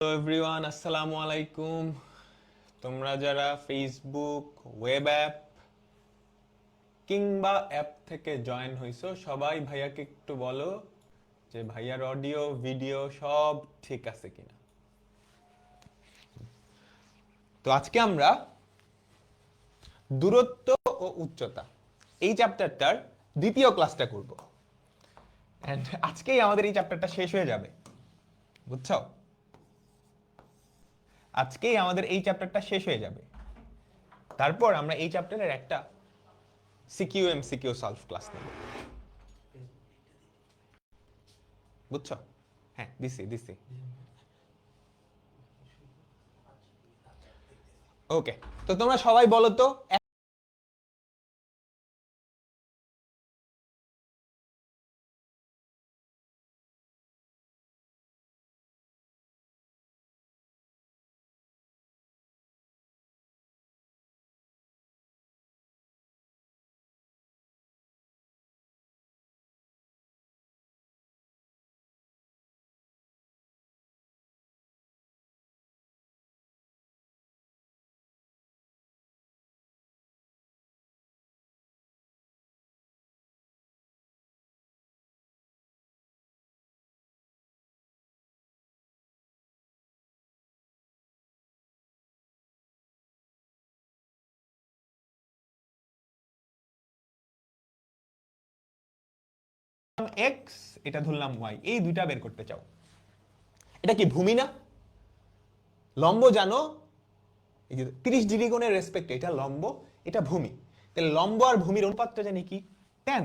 Hello everyone, আসসালামু আলাইকুম। তোমরা যারা ফেসবুক ওয়েব অ্যাপ কিংবা অ্যাপ থেকে জয়েন হইছো সবাই ভাইয়াকে একটু বলো যে ভাইয়ার অডিও ভিডিও সব ঠিক আছে কিনা। তো আজকে আমরা দূরত্ব ও উচ্চতা এই চ্যাপ্টারটার দ্বিতীয় ক্লাসটা করব। এন্ড আজকেই আমাদের এই চ্যাপ্টারটা শেষ হয়ে যাবে, বুঝছো? আজকেই আমাদের এই চ্যাপ্টারটা শেষ হয়ে যাবে। তারপর আমরা এই চ্যাপ্টারের একটা সিকিউ এমসিকিউ সলভ ক্লাস নেব, বুঝছো? হ্যাঁ, দিছি দিছি। ওকে, তো তোমরা সবাই বলো তো এক্স, এটা ধরলাম ওয়াই, এই দুইটা বের করতে চাও। এটা কি ভূমি না? লম্ব জানো, এই যে 30 ডিগ্রি কোণের রেসপেক্টে এটা লম্ব, এটা ভূমি। তাহলে লম্ব আর ভূমির অনুপাতটা জানি কি? ট্যান।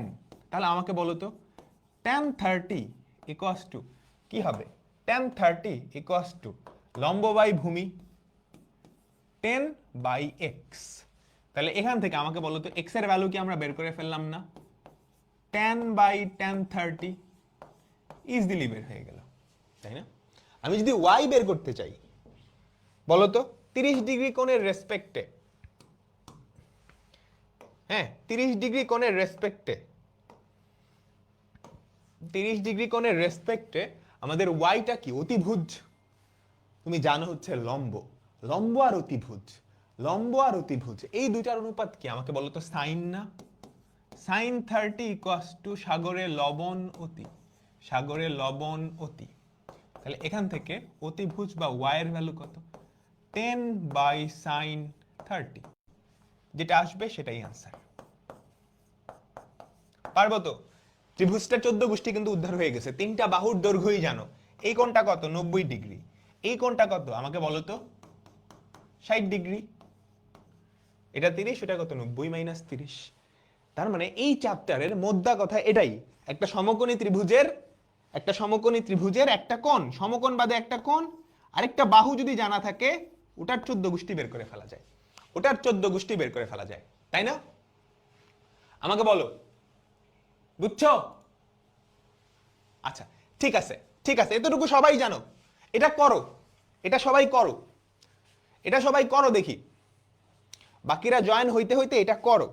তাহলে আমাকে বলো তো ট্যান 30 ইকুয়ালস টু কি হবে? ট্যান 30 ইকুয়ালস টু লম্ব বাই ভূমি 10 বাই এক্স। তাহলে এখান থেকে আমাকে বলো তো এক্স এর ভ্যালু কি আমরা বের করে ফেললাম না? 10 বাই ট্যান 30 ইজিলি বের হয়ে গেল, তাই না? আমি যদি ওয়াই বের করতে চাই, বলো তো 30 ডিগ্রি কোণের রেসপেক্টে, হ্যাঁ 30 ডিগ্রি কোণের রেসপেক্টে, 30 ডিগ্রি কোণের রেসপেক্টে আমাদের ওয়াইটা কি? অতিভুজ। তুমি জানো হচ্ছে লম্ব, লম্ব আর অতিভুজ, লম্ব আর অতিভুজ এই দুইটার অনুপাত কি আমাকে বলো তো? সাইন না? সাইন 30 ইকুয়ালস টু সাগরের লবণ অতি, সাগরের লবণ অতি। তাহলে এখান থেকে অতিভুজ বা ওয়াই এর ভ্যালু কত? 10 বাই সাইন 30, যেটা আসবে সেটাই আনসার। পারবো তো? ত্রিভুজটা 14 গোষ্ঠী কিন্তু উদ্ধার হয়ে গেছে। তিনটা বাহুর দৈর্ঘ্যই জানো। এই কোণটা কত? 90 ডিগ্রি। এই কোণটা কত আমাকে বলো তো? 60 ডিগ্রি। এটা 30, এটা কত? 90 মাইনাস 30। তার মানে এই চ্যাপ্টারের মোদ্দা কথা এটাই, একটা সমকোণী ত্রিভুজের, একটা সমকোণী ত্রিভুজের একটা কোণ, সমকোণ বাদে একটা কোণ, আরেকটা বাহু যদি জানা থাকে ওটার 14 গোষ্ঠী বের করে ফেলা যায়, ওটার 14 গোষ্ঠী বের করে ফেলা যায়, তাই না? আমাকে বলো, বুঝছো? আচ্ছা, ঠিক আছে, ঠিক আছে, এতটুকু সবাই জানো। এটা করো, এটা সবাই করো, এটা সবাই করো দেখি। বাকিরা জয়েন হইতে হইতে এটা করো।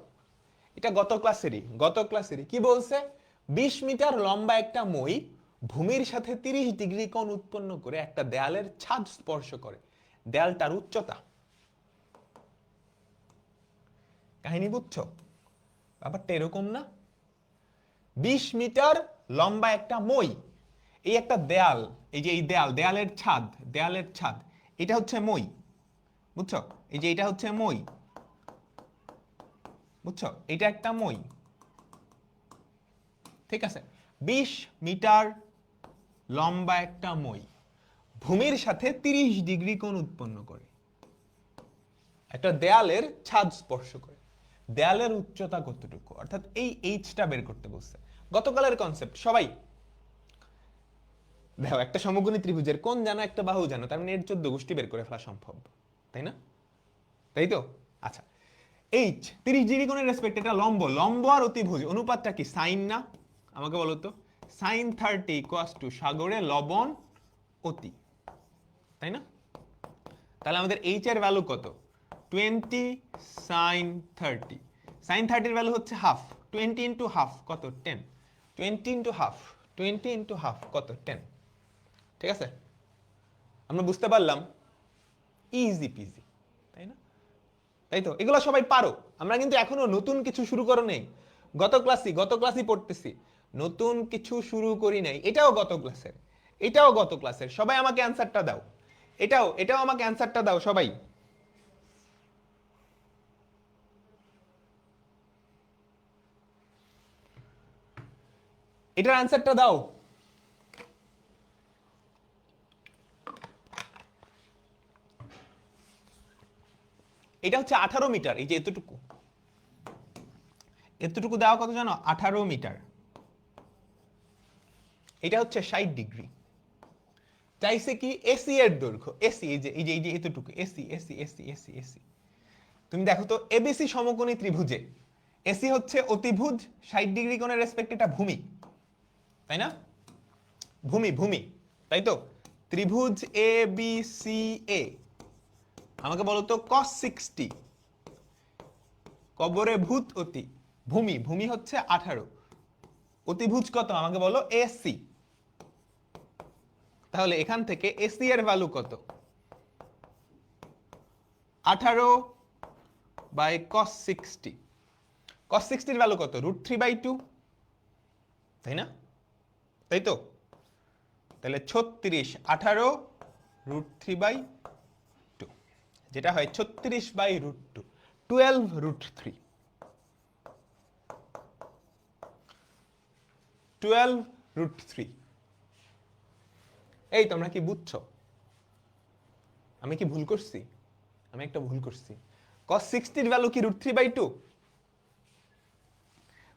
এটা গত ক্লাসেরই কি বলছে? 20 মিটার লম্বা একটা মই ভূমির সাথে 30 ডিগ্রি কোণ উৎপন্ন করে একটা দেয়ালের ছাদ স্পর্শ করে, দেয়ালটার উচ্চতা। কাহিনী বুঝছো? ব্যাপারটা এরকম না? 20 মিটার লম্বা একটা মই, এই একটা দেয়াল, এই যে এই দেয়াল, দেয়ালের ছাদ, দেয়ালের ছাদ, এটা হচ্ছে মই, বুঝছো? এই যে এটা হচ্ছে মই, বুঝছো? এটা একটা মই, ঠিক আছে? 20 মিটার লম্বা একটা মই ভূমির সাথে 30 ডিগ্রি কোণ উৎপন্ন করে একটা দেয়ালের ছাদ স্পর্শ করে। দেয়ালের উচ্চতা কতটুকু, অর্থাৎ এই এইচটা বের করতে বলছে। গতকালের কনসেপ্ট সবাই দেখো, একটা সমকোণী ত্রিভুজের কোণ জানো, একটা বাহু জানো, তার মানে এর 14 গোষ্ঠী বের করে ফেলা সম্ভব, তাই না? তাই তো? আচ্ছা, এইচ 30 ডিগ্রি কোণের রেসপেক্ট, এটা লম্ব, লম্ব আর অতিভুজ অনুপাতটা কি? সাইন না? আমাকে বলো তো সাইন 30 ইকুয়ালস টু সাগরে লবণ অতি, তাই না? তাহলে আমাদের এইচ এর ভ্যালু কত? 20 সাইন 30। সাইন 30 এর ভ্যালু হচ্ছে হাফ, 20 ইন্টু হাফ কত? 10। 20 ইন্টু হাফ, 20 ইন্টু হাফ কত? 10। ঠিক আছে? আমরা বুঝতে পারলাম, ইজি পিজি, তাই না? তাই তো, এগুলো সবাই পারো। আমরা কিন্তু এখনো নতুন কিছু শুরু করো নেই। গত ক্লাসই পড়তেছি, নতুন কিছু শুরু করি নাই। এটাও গত ক্লাসের, এটাও গত ক্লাসের। সবাই আমাকে অ্যানসারটা দাও, এটাও আমাকে অ্যানসারটা দাও সবাই। এটার অ্যানসারটা দাও। এটা হচ্ছে 18 মিটার। এই যে এতটুকু, এতটুকু দেওয়া কত জানো? 18 মিটার। এটা হচ্ছে 60 ডিগ্রি। চাইছে কি? এসি এর দৈর্ঘ্য। এসি, এই যে এতটুকু, AC AC AC AC AC. তুমি দেখো তো, এবিসি সমকোণী ত্রিভুজে এসি হচ্ছে অতিভুজ, 60 ডিগ্রি কোণের রেসপেক্ট, এটা ভূমি, তাই না? ভূমি, ভূমি, তাই তো। ত্রিভুজ এ বি সি এ, আমাকে বলো তো cos 60, কবরে ভূত অতি, ভূমি, ভূমি হচ্ছে 18, অতিভুজ কত আমাকে বলো? এসি। তাহলে এখান থেকে এসি এর ভ্যালু কত? 18 বাই cos 60। cos 60 এর ভ্যালু কত? √3/2, তাই না? তাই তো। তাহলে 36, 18 √3/2, যেটা হয় 36/√2, 12√3, 12√3। এই তোমরা কি বুঝছো? আমি কি ভুল করছি? আমি একটা ভুল করছি। cos 60 এর ভ্যালু কি √3/2?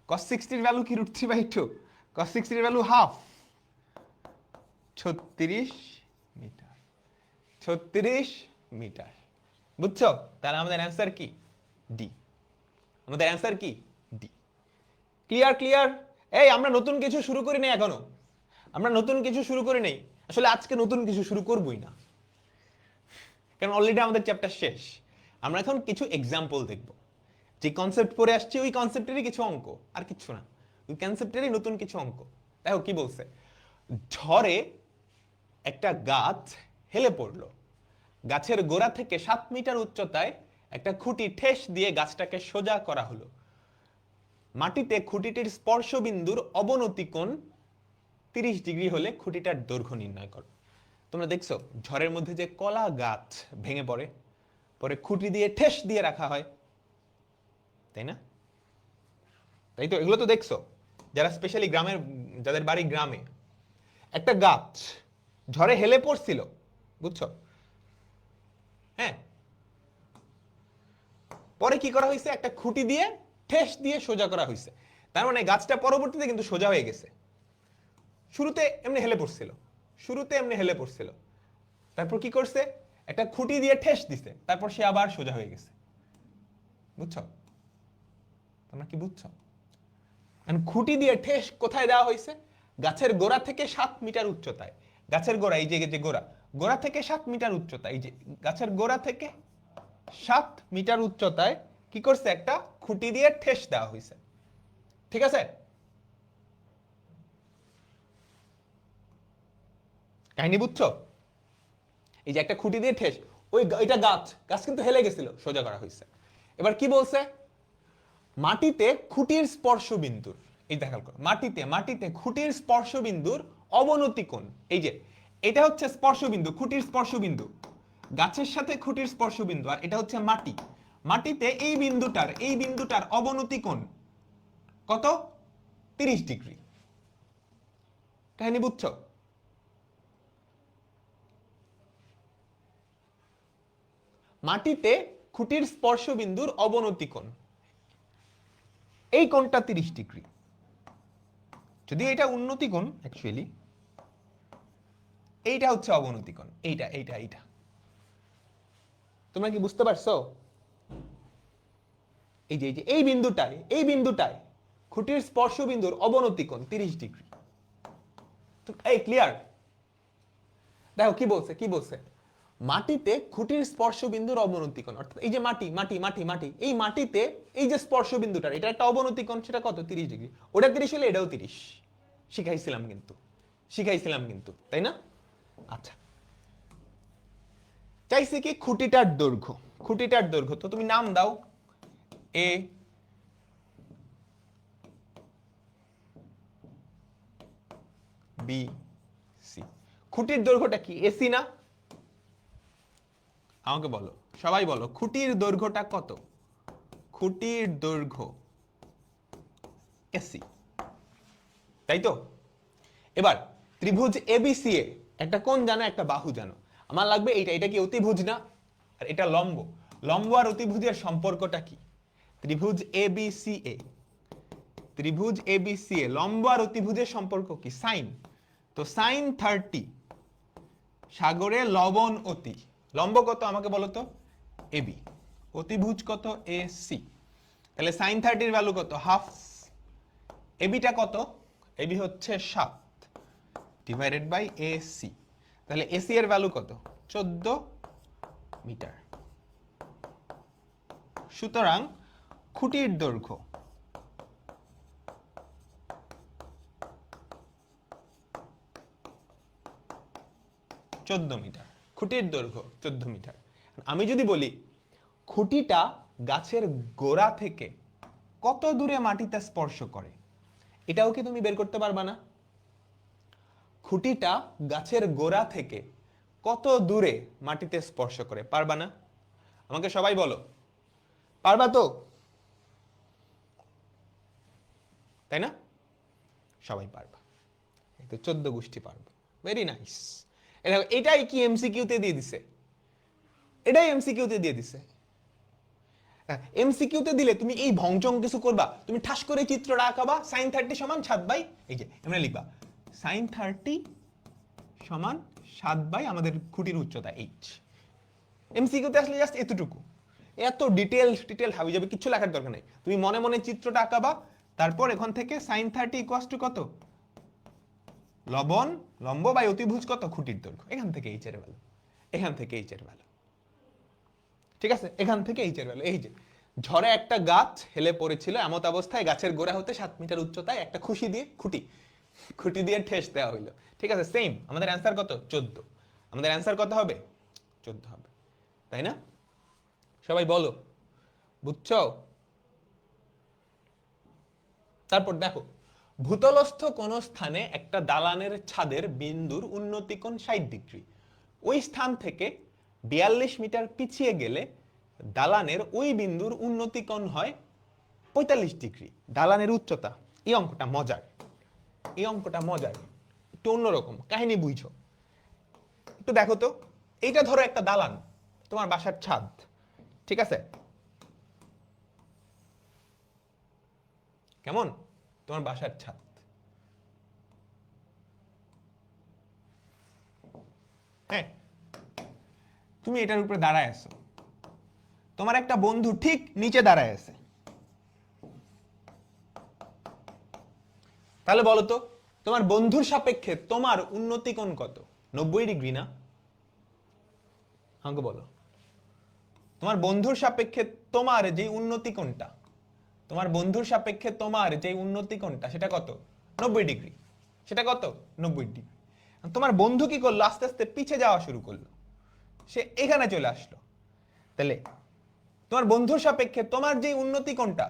cos 60 এর ভ্যালু কি √3/2? cos 60 এর ভ্যালু হাফ, 36 মিটার, 36 মিটার। বুঝছো? তাহলে আমাদের অ্যান্সার কি? ডি। আমাদের অ্যান্সার কি? ডি। Clear, clear. এই আমরা নতুন কিছু শুরু করি নাই এখনো, আমরা নতুন কিছু শুরু করি নাই। আসলে আজকে নতুন কিছু শুরু করবই না, কারণ অলরেডি আমাদের চ্যাপ্টার শেষ। আমরা এখন কিছু এক্সাম্পল দেখব। যে কনসেপ্ট পড়ে আসছে ওই কনসেপ্টেরই কিছু অঙ্ক, আর কিছু না। ওই কনসেপ্টেরই নতুন কিছু অঙ্ক। দেখো কি বলছে। ঝড়ে একটা গাছ হেলে পড়লো। গাছের গোড়া থেকে 7 মিটার উচ্চতায় একটা খুঁটি ঠেস দিয়ে গাছটাকে সোজা করা হলো। মাটিতে খুঁটিটির স্পর্শবিন্দুর অবনতি কোণ 30 ডিগ্রি হলে খুঁটিটার দৈর্ঘ্য নির্ণয় করো। তোমরা দেখছো ঝড়ের মধ্যে যে কলা গাছ ভেঙে পড়ে, পরে খুঁটি দিয়ে ঠেস দিয়ে রাখা হয়, তাই না? তাই তো, এগুলো তো দেখছো যারা স্পেশালি গ্রামের, যাদের বাড়ি গ্রামে। একটা গাছ ঝড়ে হেলে পড়ছিল, বুঝছো? হ্যাঁ, পরে কি করা হয়েছে? একটা খুঁটি দিয়ে ঠেস দিয়ে সোজা করা হয়েছে। তার মানে গাছটা পরবর্তীতে কিন্তু সোজা হয়ে গেছে। শুরুতে এমনি হেলে পড়ছিল, শুরুতে এমনি হেলে পড়ছিল, তারপর কি করছে? একটা খুঁটি দিয়ে ঠেস দিছে, তারপর সে আবার সোজা হয়ে গেছে। বুঝছো? তোমরা কি বুঝছো? খুঁটি দিয়ে ঠেস কোথায় দেওয়া হয়েছে? গাছের গোড়া থেকে 7 মিটার উচ্চতায়। গাছের গোড়া, এই যে গোড়া, গোড়া থেকে 7 মিটার উচ্চতায়, এই যে গাছের গোড়া থেকে 7 মিটার উচ্চতায় কি করছে? একটা খুঁটি দিয়ে ঠেস দেওয়া হয়েছে। ঠিক আছে? কাহিনী বুঝছো? এই যে একটা খুঁটি দিয়ে ঠেস, এটা গাছ, গাছ কিন্তু হেলে গেছিল, সোজা করা হয়েছে। এবার কি বলছে? মাটিতে খুঁটির স্পর্শবিন্দুর, এই দেখা করো, মাটিতে খুঁটির স্পর্শবিন্দুর অবনতি কোণ, এই যে এটা হচ্ছে স্পর্শবিন্দু, খুঁটির স্পর্শবিন্দু, গাছের সাথে খুঁটির স্পর্শবিন্দু, আর এটা হচ্ছে মাটি। মাটিতে এই বিন্দুটার অবনতি কোণ কত? 30 ডিগ্রি। কাহিনী বুঝছো? মাটিতে খুঁটির স্পর্শবিন্দুর অবনতি কোণ, এই কোণটা 30 ডিগ্রি। যদি এটা উন্নতি কোণ, অ্যাকচুয়ালি এইটা হচ্ছে অবনতি কোণ, এইটা এইটা এইটা। তোমরা কি বুঝতে পারছো? এই যে এই বিন্দুটায় খুঁটির স্পর্শবিন্দুর অবনতি কোণ 30 ডিগ্রি। এই ক্লিয়ার? দেখো কি বলছে, কি বলছে? মাটিতে খুঁটির স্পর্শবিন্দুর অবনতি কোণ, অর্থাৎ এই যে মাটি মাটি মাটি মাটি, এই মাটিতে এই যে স্পর্শবিন্দুটার এটা একটা অবনতি কোণ, সেটা কত? 30 ডিগ্রি। ওটা 30 হলে এটাও 30। শিখাইছিলাম কিন্তু, তাই না? আচ্ছা, চাইছে কি খুঁটিটার দৈর্ঘ্য, খুঁটিটার দৈর্ঘ্য। তো তুমি নাম দাও এ বি সি। খুঁটির দৈর্ঘ্যটা কি এসি না? আমাকে বলো, সবাই বলো, খুঁটির দৈর্ঘ্যটা কত? খুঁটির দৈর্ঘ্য এসি, তাই তো? এবার ত্রিভুজ এবিসিএ একটা কোণ জানো, একটা বাহু জানো। আমার লাগবে এইটা, এটা কি অতিভুজ না? আর এটা লম্ব। লম্ব আর অতিভুজের সম্পর্কটা কি? ত্রিভুজ এবিসিএ, ত্রিভুজ এবিসিএ লম্ব আর অতিভুজের সম্পর্ক কি? সাইন। তো সাইন 30 সাগরে লবণ অতি। লম্ব কত আমাকে বলো তো? এবি। অতিভুজ কত? এসি। তাহলে সাইন 30 এর ভ্যালু কত? হাফ। এবিটা কত? এবি হচ্ছে 7 ডিভাইডেড বাই এসি। তাহলে এসি এর ভ্যালু কত? 14 মিটার। সুতরাং খুঁটির দৈর্ঘ্য 14 মিটার। খুঁটির দৈর্ঘ্য 14 মিটার। আমি যদি বলি খুঁটিটা গাছের গোড়া থেকে কত দূরে মাটিতে স্পর্শ করে, এটাও কি তুমি বের করতে পারবা না? খুঁটিটা গাছের গোড়া থেকে কত দূরে মাটিতে স্পর্শ করে, পারবা না? আমাকে সবাই বলো, পারবা তো? তাই না? সবাই পারবা, তো 14 গোষ্ঠী পারবে। Very nice. এটাই কি এমসিকিউতে দিয়ে দিছে? এটাই এমসিকিউতে দিয়ে দিছে। এমসিকিউতে দিলে তুমি এই ভংচং কিছু করবা, তুমি ঠাস করে চিত্রটা আঁকাবা, sin 30 সমান 7 বাই, এই যে আমরা লিখবা sin 30 সমান 7 বাই আমাদের খুঁটির উচ্চতা h। এমসিকিউতে আসলে জাস্ট এতটুকু, এত ডিটেল হাবি যাবে, কিছু লেখার দরকার নেই। তুমি মনে মনে চিত্রটা আঁকাবা, তারপর এখান থেকে sin 30 ইকুয়ালস টু কত? লবণ লম্ব বাই অতিভুজ কত? খুঁটির দৈর্ঘ্য। এখান থেকে h এর ভ্যালু, এখান থেকে h এর ভ্যালু, ঠিক আছে? এখান থেকে h এর ভ্যালু। এই যে ঝড়ে একটা গাছ হেলে পড়েছিল, এমত অবস্থায় গাছের গোড়া হতে 7 মিটার উচ্চতায় একটা খুঁটি দিয়ে ঠেস দেওয়া হইলো, ঠিক আছে? সেম। আমাদের অ্যান্সার কত? 14। আমাদের অ্যান্সার কত হবে? 14 হবে, তাই না? সবাই বলো, বুঝছো? তারপর দেখো, ভূতলস্থ কোন স্থানে একটা দালানের ছাদের বিন্দুর উন্নতি কোণ 60 ডিগ্রি। ওই স্থান থেকে 42 মিটার পিছিয়ে গেলে দালানের ওই বিন্দুর উন্নতি কোণ হয় 45 ডিগ্রি। দালানের উচ্চতা। এই অঙ্কটা মজার, এই অঙ্কটা মজার, একটু অন্যরকম কাহিনী, বুঝছো? একটু দেখো তো, এইটা ধরো একটা দালান, তোমার বাসার ছাদ, ঠিক আছে? কেমন? তোমার বাসার ছাদ। হ্যাঁ, তুমি এটার উপরে দাঁড়ায় আছো, তোমার একটা বন্ধু ঠিক নিচে দাঁড়ায় আছে। তাহলে বলো তো, তোমার বন্ধুর সাপেক্ষে তোমার উন্নতি কোণ কত? 90 ডিগ্রি না? আমাকে বলো, তোমার বন্ধুর সাপেক্ষে তোমার যে উন্নতি কোণটা, তোমার বন্ধুর সাপেক্ষে তোমার যে উন্নতি কোণটা সেটা কত? 90 ডিগ্রি। সেটা কত? 90 ডিগ্রি। তোমার বন্ধু কি করলো? আস্তে আস্তে পিছে যাওয়া শুরু করলো, সে এখানে চলে আসলো। তাহলে তোমার বন্ধুর সাপেক্ষে তোমার যে উন্নতি কোণটা,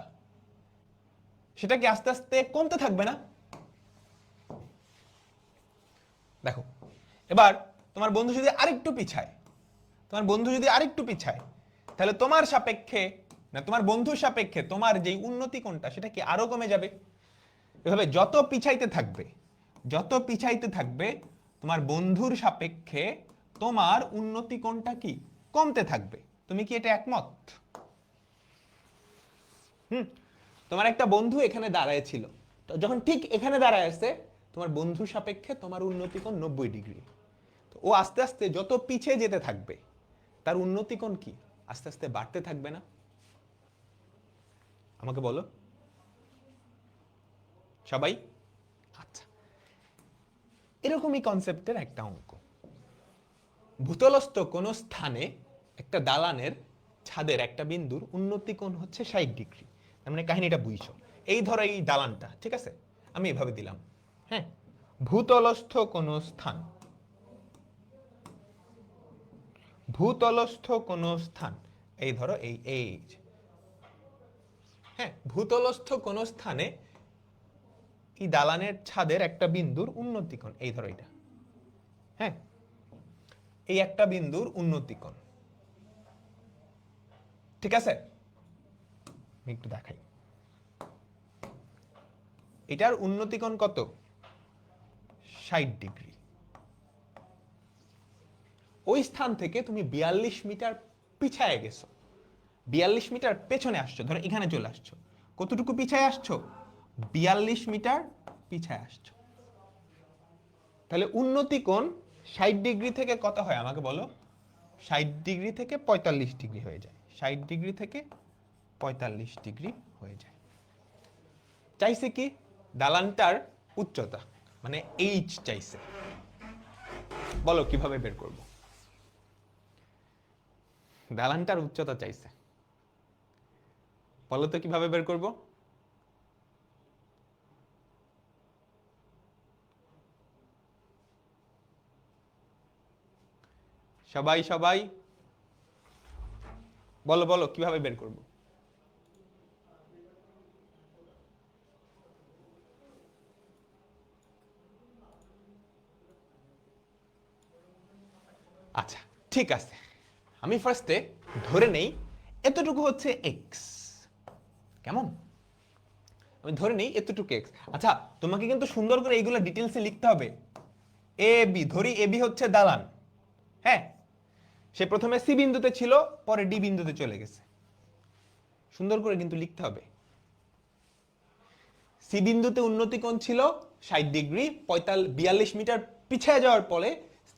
সেটা কি আস্তে আস্তে কমতে থাকবে না? দেখো, এবার তোমার বন্ধু যদি আরেকটু পিছায়, তোমার বন্ধু যদি আরেকটু পিছায়, তাহলে তোমার সাপেক্ষে না, তোমার বন্ধুর সাপেক্ষে তোমার যে উন্নতি কোণটা সেটা কি আরো কমে যাবে? এভাবে যত পিছাইতে থাকবে, যত পিছাইতে থাকবে, তোমার বন্ধুর সাপেক্ষে তোমার উন্নতি কোণটা কি কমতে থাকবে। তুমি কি এটা একমত? তোমার একটা বন্ধু এখানে দাঁড়ায় ছিল, তো যখন ঠিক এখানে দাঁড়ায় আছে, তোমার বন্ধুর সাপেক্ষে তোমার উন্নতি কোণ 90 ডিগ্রি। তো ও আস্তে আস্তে যত পিছিয়ে যেতে থাকবে, তার উন্নতি কোণ কি আস্তে আস্তে বাড়তে থাকবে না? আমাকে বলো সবাই। আচ্ছা, এরকমই কনসেপ্টের একটা অঙ্ক। ভূতলস্থ কোন স্থানে একটা দালানের ছাদের একটা বিন্দুর উন্নতি কোণ হচ্ছে 60 ডিগ্রি। তার মানে কাহিনীটা বুঝছো। এই ধরো এই দালানটা, ঠিক আছে? আমি এভাবে দিলাম, হ্যাঁ, ভূতলস্থ কোন স্থান, ভূতলস্থ কোন স্থান, এই ধরো এই হ্যাঁ, ভূতলস্থ কোন স্থানে এই দালানের ছাদের একটা বিন্দুর উন্নতি কোণ, এই ধরো এটা, হ্যাঁ, এই একটা বিন্দুর উন্নতি কোণ, ঠিক আছে? আমি একটু দেখাই, এটার উন্নতি কোণ কত? 60 ডিগ্রি। ওই স্থান থেকে তুমি 42 মিটার পিছায় গেছো, 42 মিটার পেছনে আসছো, ধরো এখানে চলে আসছো, কতটুকু পিছায় আসছো? 42 মিটার পিছায় আসছো। তাহলে উন্নতি কোণ 60 ডিগ্রি থেকে কত হয় আমাকে বলো? 60 ডিগ্রি থেকে 45 ডিগ্রি হয়ে যায়, 60 ডিগ্রি থেকে 45 ডিগ্রি হয়ে যায়। চাইছে কি? দালানটার উচ্চতা, মানে এইচ চাইছে। বলো কিভাবে বের করব? দালানটার উচ্চতা চাইছে, বলো তো কিভাবে বের করব? সবাই সবাই বলো বলো কিভাবে বের করব? আচ্ছা ঠিক আছে, আমি ফার্স্টে ধরে নেই এতটুকু হচ্ছে এক্স, কেমন? আমি ধরে নেই এতটুকু এক্স। আচ্ছা তোমাকে কিন্তু সুন্দর করে এইগুলো ডিটেলসে লিখতে হবে। এ বি, ধরি এ বি হচ্ছে দালান, হ্যাঁ, সে প্রথমে সি বিন্দুতে ছিল, পরে ডি বিন্দুতে চলে গেছে, সুন্দর করে কিন্তু লিখতে হবে। সি বিন্দুতে উন্নতি কোণ ছিল 60 ডিগ্রি, 42 মিটার পিছিয়ে যাওয়ার পরে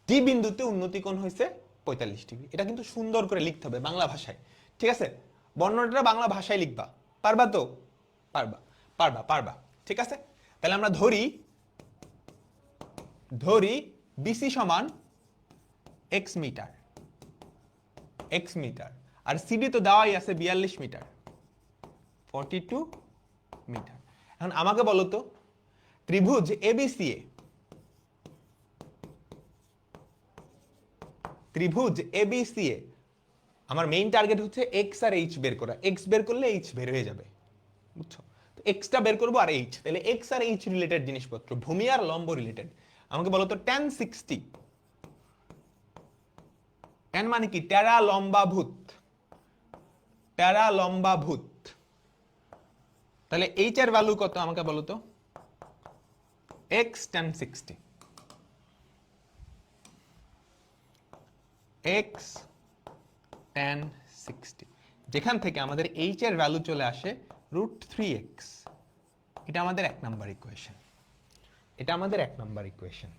ডি বিন্দুতে উন্নতি কোণ হয়েছে 45 ডিগ্রি। এটা কিন্তু সুন্দর করে লিখতে হবে বাংলা ভাষায়, ঠিক আছে? বর্ণনাটা বাংলা ভাষায় লিখবা, পারবা তো? পারবা পারবা পারবা, ঠিক আছে? তাহলে আমরা ধরি বিসি সমান এক্স মিটার, এক্স মিটার, আর সিডি তো দেওয়াই আছে 42 মিটার, 42 মিটার। এখন আমাকে বলো তো ত্রিভুজ এবিসিএ, ত্রিভুজ এবিসিএ আমার মেইন টার্গেট হচ্ছে এক্স আর এইচ বের করা, এক্স বের করলে এইচ বের হয়ে যাবে, বুঝছো? তো এক্সটা বের করবো আর এইচ, তাহলে এক্স আর এইচ রিলেটেড জিনিসপত্র, ভূমি আর লম্ব রিলেটেড। আমাকে বলো তো tan 60, tan মানে কি? টেরা লম্বাভূত, টেরা লম্বাভূত। তাহলে এইচ এর ভ্যালু কত আমাকে বলো তো? x tan 60, x tan 60, যেখান থেকে আমাদের h এর ভ্যালু চলে আসে √3x। এটা আমাদের 1 নাম্বার ইকুয়েশন, এটা আমাদের 1 নাম্বার ইকুয়েশন,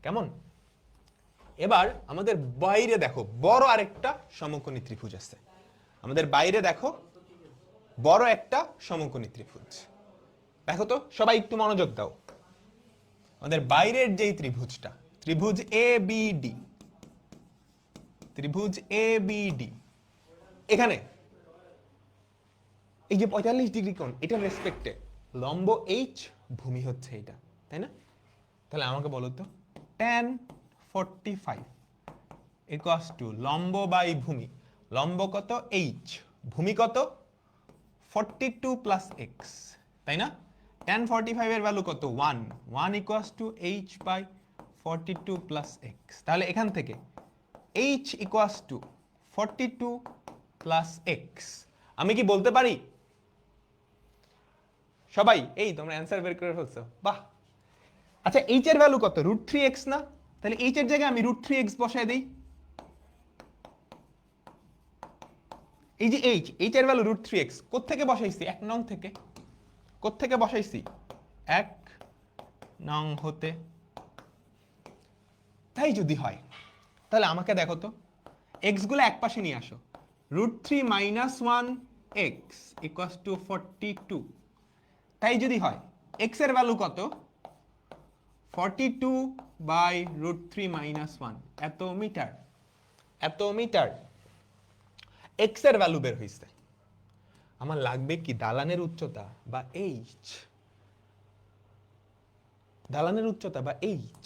কেমন? এবার আমাদের বাইরে দেখো বড় আরেকটা সমকোণী ত্রিভুজ আছে, আমাদের বাইরে দেখো বড় একটা সমকোণী ত্রিভুজ। দেখো তো সবাই একটু মনোযোগ দাও, আমাদের বাইরের যেই ত্রিভুজটা, ত্রিভুজ এ বি ডি, ত্রিভুজ এ বি ডি, এখানে এই যে 45 ডিগ্রি কোণ, এটার রেসপেক্টে লম্ব এইচ, ভূমি হচ্ছে এটা, তাই না? তাহলে আমাকে বলো তো tan 45 ইকুয়ালস টু লম্ব বাই ভূমি, লম্ব কত? এইচ, ভূমি কত? 42 প্লাস এক্স, তাই না? tan 45 এর ভ্যালু কত? 1, 1 equals to H by 42 plus X. তাহলে এখান থেকে H equals to 42 plus X. আমি কি বলতে পারি? সবাই এই তোমরা অ্যান্সার বের করে ফেলছো, বাহ। আচ্ছা এইচ এর ভ্যালু কত? √3x না? তাহলে এইচ এর জায়গায় আমি √3x বসায় দেই। এই যে এইচ এর ভ্যালু √3x, কোত্থেকে বসাইছি? 1 নং থেকে। কোত্থেকে বসাইছি? 1 নং হতে। তাই যদি হয় তাহলে আমাকে দেখো তো এক্স গুলো এক পাশে নিয়ে আসো, √3 - 1x ইকুয়ালস টু 42। তাই যদি হয় এক্স এর ভ্যালু কত? 42 বাই √3 - 1, এত মিটার, এত মিটার এক্স এর ভ্যালু বের হইছে। আমার লাগবে কি? দালানের উচ্চতা বা এইচ, দালানের উচ্চতা বা এইচ।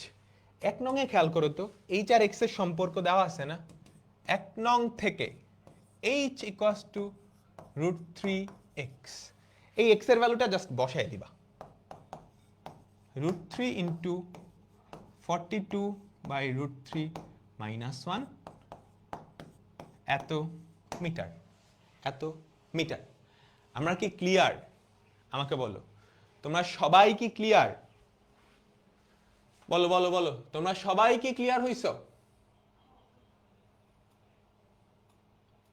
1 নং এ খেয়াল করো তো এইচ আর এক্স এর সম্পর্ক দেওয়া আছে না? 1 নং থেকে h ইকুয়ালস টু √3x, এই x এর ভ্যালুটা জাস্ট বসায় দিবা, √3 ইন্টু 42/√3 মাইনাস 1 এত মিটার, এত মিটার। আমরা কি ক্লিয়ার? আমাকে বলো, তোমরা সবাই কি ক্লিয়ার? বলো বলো বলো, তোমরা সবাই কি ক্লিয়ার হইছো?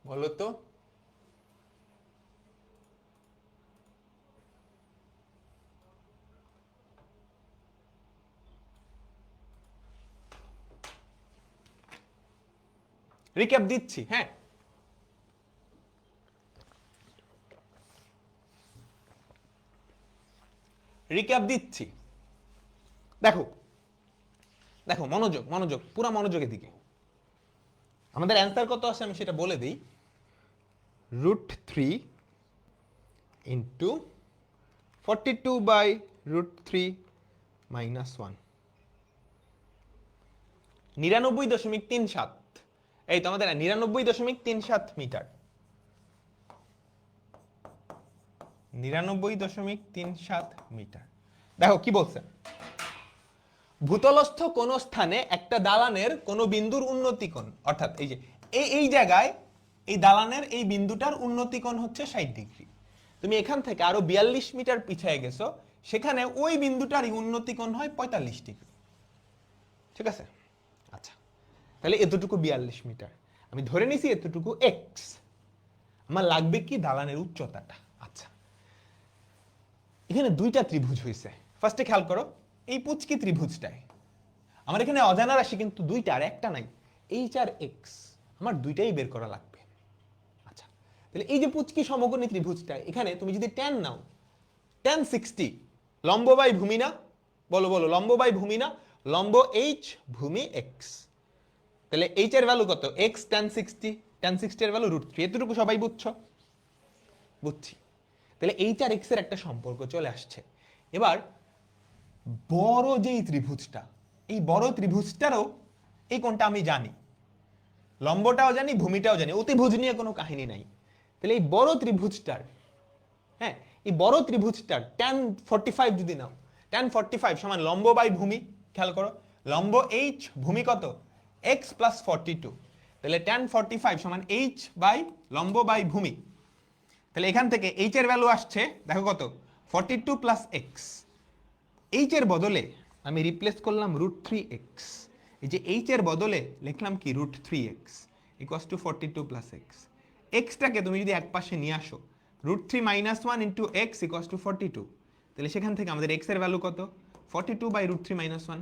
বলো তো। রিক্যাপ দিচ্ছি, হ্যাঁ। রিক্যাপ দিচ্ছি, দেখো দেখো, মনোযোগ মনোযোগ, পুরো মনোযোগের দিকে। আমাদের অ্যান্সার কত আসে আমি সেটা বলে দিই, √3 ইন্টু 42/√3 মাইনাস 1, 99.37। এই তো আমাদের 99.37 মিটার, 99.37 মিটার। দেখো কি বলছে, ভূতলস্থ কোন স্থানে একটা দালানের কোন বিন্দুর উন্নতিকোণ, অর্থাৎ এই যে এই জায়গায় এই দালানের এই বিন্দুটার উন্নতিকোণ হচ্ছে 60 ডিগ্রি। তুমি এখান থেকে আরো 42 মিটার পিছিয়ে গেছো, সেখানে ওই বিন্দুটার উন্নতিকোণ হয় 45 ডিগ্রি। ঠিক আছে, আচ্ছা, তাহলে এতটুকু 42 মিটার, আমি ধরে নিছি এতটুকু এক্স। আমার লাগবে কি দালানের উচ্চতাটা। আচ্ছা, এখানে দুইটা ত্রিভুজ হয়েছে, ফার্স্টে খেয়াল করো, এই পুচকি ত্রিভুজটায় আমার এখানে অজানা রাশি কিন্তু দুইটা, আর একটা নাই, এইচ আর এক্স, আমার দুইটাই বের করা লাগবে। আচ্ছা, তাহলে এই যে পুচকি সমকোণী ত্রিভুজটা, এখানে তুমি যদি ট্যান নাও, ট্যান 60 লম্ব বাই ভূমি না, বলো বলো, লম্ব বাই ভূমি না, লম্ব এইচ ভূমি এক্স, তাহলে এইচ এর ভ্যালু কত, এক্স ট্যান 60, ট্যান 60 এর ভ্যালু √3, এতটুকু সবাই বুঝছো? বুঝছি। তাহলে এইচ আর এক্স এর একটা সম্পর্ক চলে আসছে। এবার বড় যেই ত্রিভুজটা, এই বড় ত্রিভুজটারও এই কোণটা আমি জানি, লম্বটাও জানি, ভূমিটাও জানি, অতিভুজ নিয়ে কোনো কাহিনী নাই। তাহলে এই বড় ত্রিভুজটার, হ্যাঁ, এই বড় ত্রিভুজটার ট্যান 45 যদি নাও, ট্যান 45 সমান লম্ব বাই ভূমি, খেয়াল করো, লম্ব এইচ, ভূমি কত, এক্স প্লাস 42, তাহলে ট্যান 45 সমান এইচ বাই লম্ব বাই ভূমি। তাহলে এখান থেকে এইচ এর ভ্যালু আসছে, দেখো কত, 42 প্লাস এক্স। এইচ এর বদলে আমি রিপ্লেস করলাম √3x, এই যে এইচ এর বদলে লিখলাম কি √3x equals to 42 plus x. এক্সটাকে তুমি যদি এক পাশে নিয়ে আসো, √3 minus 1 into x equals to 42, তাহলে সেখান থেকে আমাদের এক্স এর ভ্যালু কত, 42/√3 মাইনাস 1।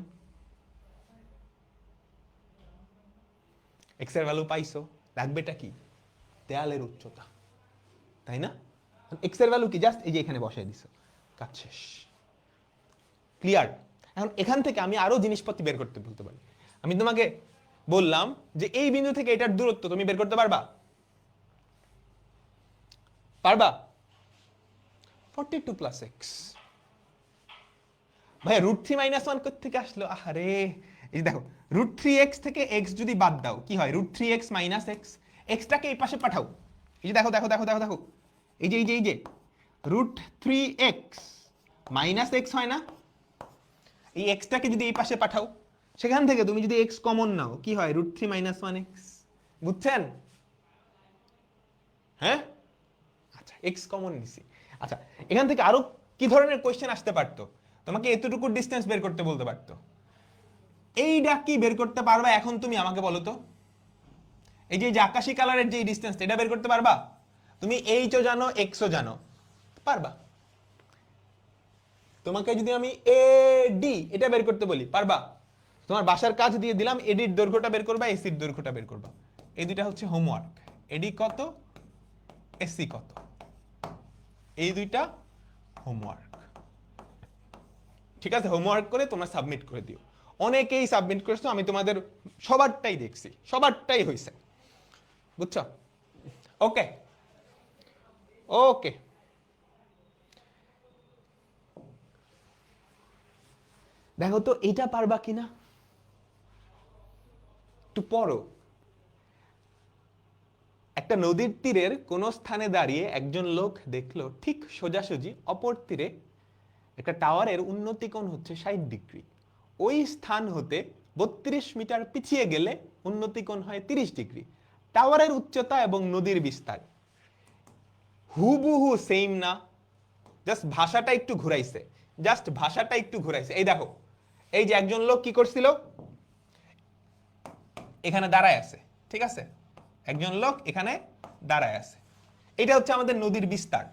এক্স এর ভ্যালু পাইছো, লাগবেটা কি, দেয়ালের উচ্চতা, তাই না? এক্স এর ভ্যালু কি, জাস্ট এই যে এখানে বসাই দিছো, কাজ শেষ। ক্লিয়ার? এখন এখান থেকে আমি আরো জিনিসপত্র বের করতে বলতে পারি। আমি তোমাকে বললাম যে এই বিন্দু থেকে এটার দূরত্ব তুমি বের করতে পারবা? পারবা? 42 প্লাস এক্স। ভাই √3 মাইনাস 1 কোথা থেকে আসলো? আরে এই দেখো, √3x থেকে x যদি বাদ দাও কি হয়, √3x মাইনাস x, এক্সটাকে এই পাশে পাঠাও, এই যে দেখো দেখো দেখো দেখো দেখো, এই যে এই যে এই যে √3x মাইনাস x হয় না, এই এক্সটাকে যদি এই পাশে পাঠাও, সেখান থেকে তুমি যদি এক্স কমন নাও কি হয়, √3 মাইনাস 1x। বুঝছেন? হ্যাঁ, আচ্ছা, এক্স কমন নিছি। আচ্ছা, এখান থেকে আরো কি ধরনের কোশ্চেন আসতে পারতো, তোমাকে এতটুকু ডিসটেন্স বের করতে বলতে পারতো, এইটা কি বের করতে পারবা এখন তুমি আমাকে বলো তো? এই যে আকাশী কালারের যে ডিসটেন্স, এটা বের করতে পারবা? তুমি এইচও জানো, এক্সও জানো, পারবা? তোমাকে যদি আমি এডি এটা বের করতে বলি, পারবা? তোমার বাসার কাজ দিয়ে দিলাম, এডির দৈর্ঘ্যটা বের করবা, এসির দৈর্ঘ্যটা বের করবা, এই দুইটা হচ্ছে হোমওয়ার্ক। এডি কত, এসি কত, এই দুইটা হোমওয়ার্ক। ঠিক আছে, হোমওয়ার্ক করে তোমরা সাবমিট করে দিও। অনেকেই সাবমিট করেছো, আমি তোমাদের সবারটাই দেখছি, সবারটাই হয়েছে। বুঝছো? ওকে ওকে, দেখো তো এটা পারবা কিনা, একটু পড়ো। একটা নদীর তীরের কোন স্থানে দাঁড়িয়ে একজন লোক দেখলো ঠিক সোজাসুজি অপর তীরে একটা টাওয়ারের উন্নতি কোণ হচ্ছে 60 ডিগ্রি। ওই স্থান হতে 32 মিটার পিছিয়ে গেলে উন্নতি কোণ হয় 30 ডিগ্রি। টাওয়ারের উচ্চতা এবং নদীর বিস্তার হুবহু সেম না? জাস্ট ভাষাটা একটু ঘুরাইছে, জাস্ট ভাষাটা একটু ঘুরাইছে। এই দেখো, এই যে একজন লোক কি করছিল, এখানে দাঁড়ায় আছে, ঠিক আছে? একজন লোক এখানে দাঁড়ায় আছে, এটা হচ্ছে আমাদের নদীর বিস্তার,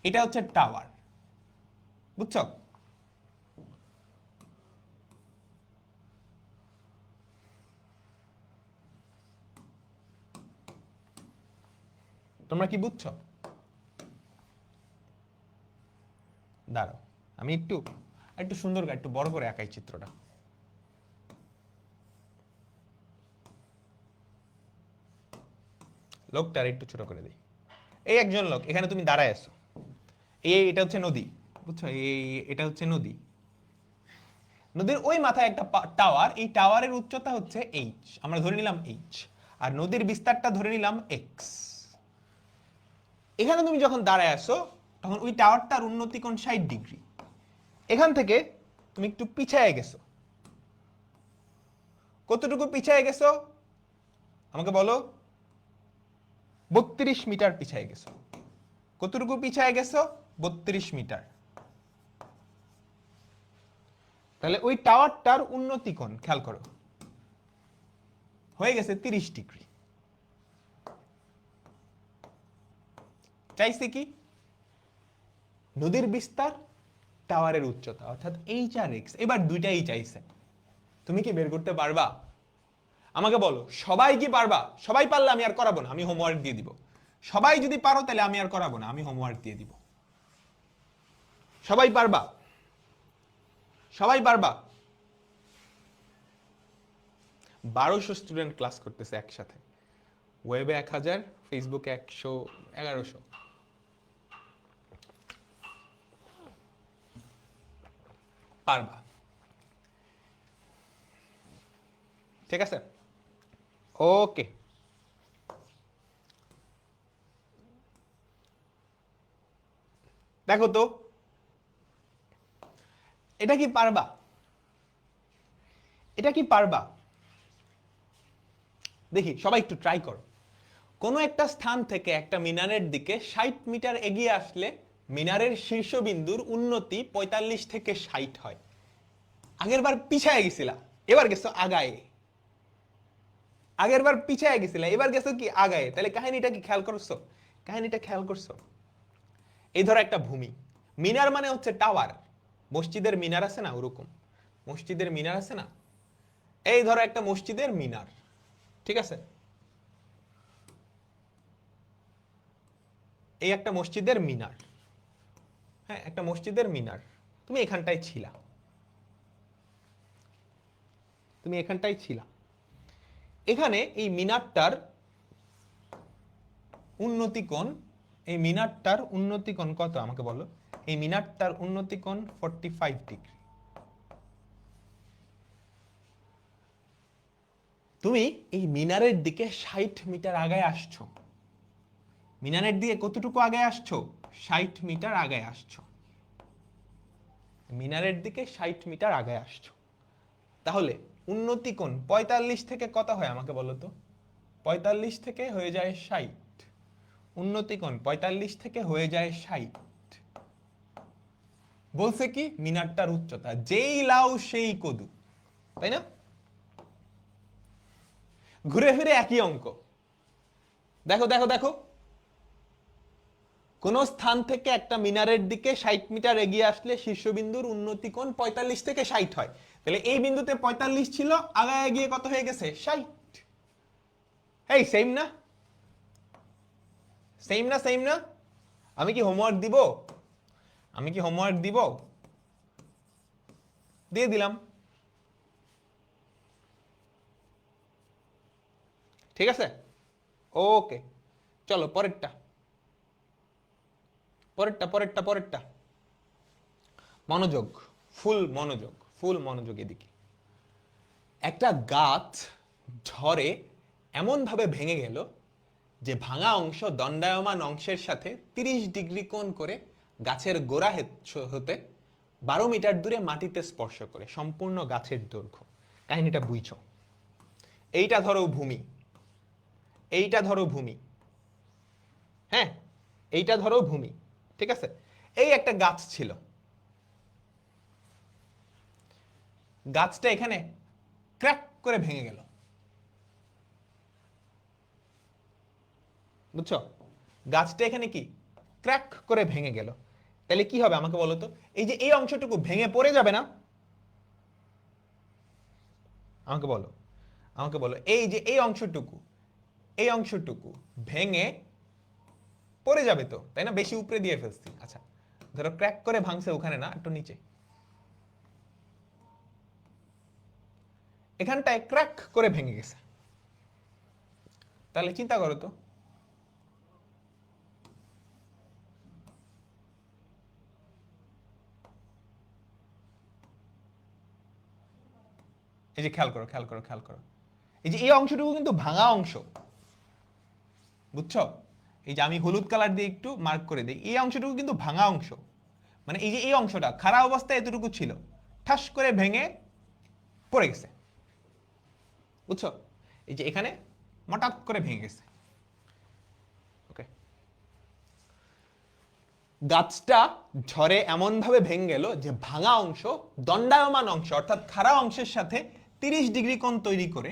এটা হচ্ছে টাওয়ার, বুঝছো? তোমরা কি বুঝছো? দাঁড়াও, আমি একটু একটু সুন্দর করে একটু বড় করে আঁকাই চিত্রটা। লোকটার একটু ছোট করে দিই। এই একজন লোক, এখানে তুমি দাঁড়ায় আছো, এটা হচ্ছে নদী, বুঝছো? এটা হচ্ছে নদী, নদীর ওই মাথায় একটা টাওয়ার, এই টাওয়ারের উচ্চতা হচ্ছে এইচ, আমরা ধরে নিলাম এইচ, আর নদীর বিস্তারটা ধরে নিলাম এক্স। এখানে তুমি যখন দাঁড়ায় আসো তখন ওই টাওয়ারটার উন্নতি কোণ 60 ডিগ্রি। এখান থেকে তুমি একটু পিছায় গেছো, কতটুকু পিছায় গেছো আমাকে বলো? 32 মিটার পিছায় গেছো। কতটুকু পিছায় গেছো? 32 মিটার। তাহলে ওই টাওয়ারটার উন্নতি কোণ খেয়াল করো, হয়ে গেছে 30 ডিগ্রি। চাইছে কি? নদীর বিস্তার, টাওয়ারের উচ্চতা, অর্থাৎ এইচ আর এক্স। এবার দুইটাই চাইছে, তুমি কি বের করতে পারবা? আমাকে বলো, সবাই কি পারবা? সবাই পারলে আমি আর করাবো না, আমি হোমওয়ার্ক দিয়ে দিব। সবাই যদি পারো তাহলে আমি আর করাবো না, আমি হোমওয়ার্ক দিয়ে দিব। সবাই পারবা? সবাই পারবা? 1200 স্টুডেন্ট ক্লাস করতেছে একসাথে, ওয়েবে 1000, ফেসবুকে 100, 1100। পারবা, ঠিক আছে? ওকে, দেখো তো এটা কি পারবা? এটা কি পারবা? দেখি সবাই একটু ট্রাই করো। কোনো একটা স্থান থেকে একটা মিনারের দিকে 60 মিটার এগিয়ে আসলে মিনারের শীর্ষবিন্দুর উন্নতি 45 থেকে 60 হয়। আগের বার পিছায় গেছিলা, এবার গেছো আগায়। আগের বার পিছায় গেছিলা, এবার গেছো কি আগায়। তাহলে কাহিনীটা কি খেয়াল করছো? কাহিনীটা খেয়াল করছো? এই ধরো একটা ভূমি, মিনার মানে হচ্ছে টাওয়ার, মসজিদের মিনার আছে না, ওরকম মসজিদের মিনার আছে না। এই ধরো একটা মসজিদের মিনার, ঠিক আছে? এই একটা মসজিদের মিনার, হ্যাঁ একটা মসজিদের মিনার। তুমি এখানটায় ছিলা, তুমি এখানটায় ছিলা। এখানে এই মিনারটার উন্নতি কোণ, এই মিনারটার উন্নতি কোণ কত আমাকে বলো? এই মিনারটার উন্নতি কোণ 45 ডিগ্রি। তুমি এই মিনারের দিকে 60 মিটার আগায় আসছো, মিনারের দিকে কতটুকু আগায় আসছো? 60 মিটার আগায় আসছো, মিনারের দিকে 60 মিটার আগায় আসছো। তাহলে উন্নতি কোণ 45 থেকে কত হয় আমাকে বলো তো? 45 থেকে হয়ে যায় 60। উন্নতি কোণ 45 থেকে হয়ে যায় 60। বলছে কি মিনারটার উচ্চতা, যেই লাউ সেই কদু, তাই না? ঘুরে ফিরে একই অঙ্ক। দেখো দেখো দেখো, কোন স্থান থেকে একটা মিনারের দিকে 60 মিটার এগিয়ে আসলে শীর্ষবিন্দুর উন্নতি কোণ 45 থেকে 60 হয়। তাহলে এই বিন্দুতে 45 ছিল, আগায় গিয়ে কত হয়ে গেছে? 60। এই সেম না? সেম না? সেম না? আমি কি হোমওয়ার্ক দিব? আমি কি হোমওয়ার্ক দিব? দিয়ে দিলাম, ঠিক আছে? ওকে, চলো পরেরটা, পরেরটা পরেরটা পরেরটা। মনোযোগ, ফুল মনোযোগ, ফুল মনোযোগ এদিকে। একটা গাছ ঝড়ে এমন ভাবে ভেঙে গেল যে ভাঙা অংশ দণ্ডায়মান অংশের সাথে 30 ডিগ্রি কোণ করে গাছের গোড়া হতে 12 মিটার দূরে মাটিতে স্পর্শ করে, সম্পূর্ণ গাছের দৈর্ঘ্য। কাহিনীটা বুঝছো? এইটা ধরো ভূমি, এইটা ধরো ভূমি, হ্যাঁ এইটা ধরো ভূমি, ঠিক আছে? এই একটা গাছ ছিল, গাছটা এখানে ক্র্যাক করে ভেঙে গেল, বুঝছো? গাছটা এখানে কি ক্র্যাক করে ভেঙে গেল, তাহলে কি হবে আমাকে বলো তো? এই যে এই অংশটুকু ভেঙে পড়ে যাবে না? আমাকে বলো, আমাকে বলো, এই যে এই অংশটুকু, এই অংশটুকু ভেঙে পড়ে যাবে তো, তাই না? বেশি উপরে দিয়ে ফেলছি, আচ্ছা ধরো ক্র্যাক করে ভাঙছে ওখানে না, একটু নিচে, এখানটায় ক্র্যাক করে ভেঙে গেছে, তাহলে চিন্তা করো তো, এই যে খেয়াল করো, খেয়াল করো, খেয়াল করো, এই যে এই অংশটুকু কিন্তু ভাঙা অংশ, বুঝছো? এই যে আমি হলুদ কালার দিয়ে একটু মার্ক করে দিই, এই অংশটুকু কিন্তু ভাঙা অংশ, মানে এই যে এই অংশটা খারাপ অবস্থায় এতটুকু ছিল, ঠাস করে ভেঙে পড়ে গেছে, বুঝছো? এই যে এখানে হঠাৎ করে ভেঙে গেছে, ওকে? গাছটা ঝড়ে এমন ভাবে ভেঙে গেল যে ভাঙা অংশ দণ্ডায়মান অংশ অর্থাৎ খাড়া অংশের সাথে 30 ডিগ্রি কোণ তৈরি করে,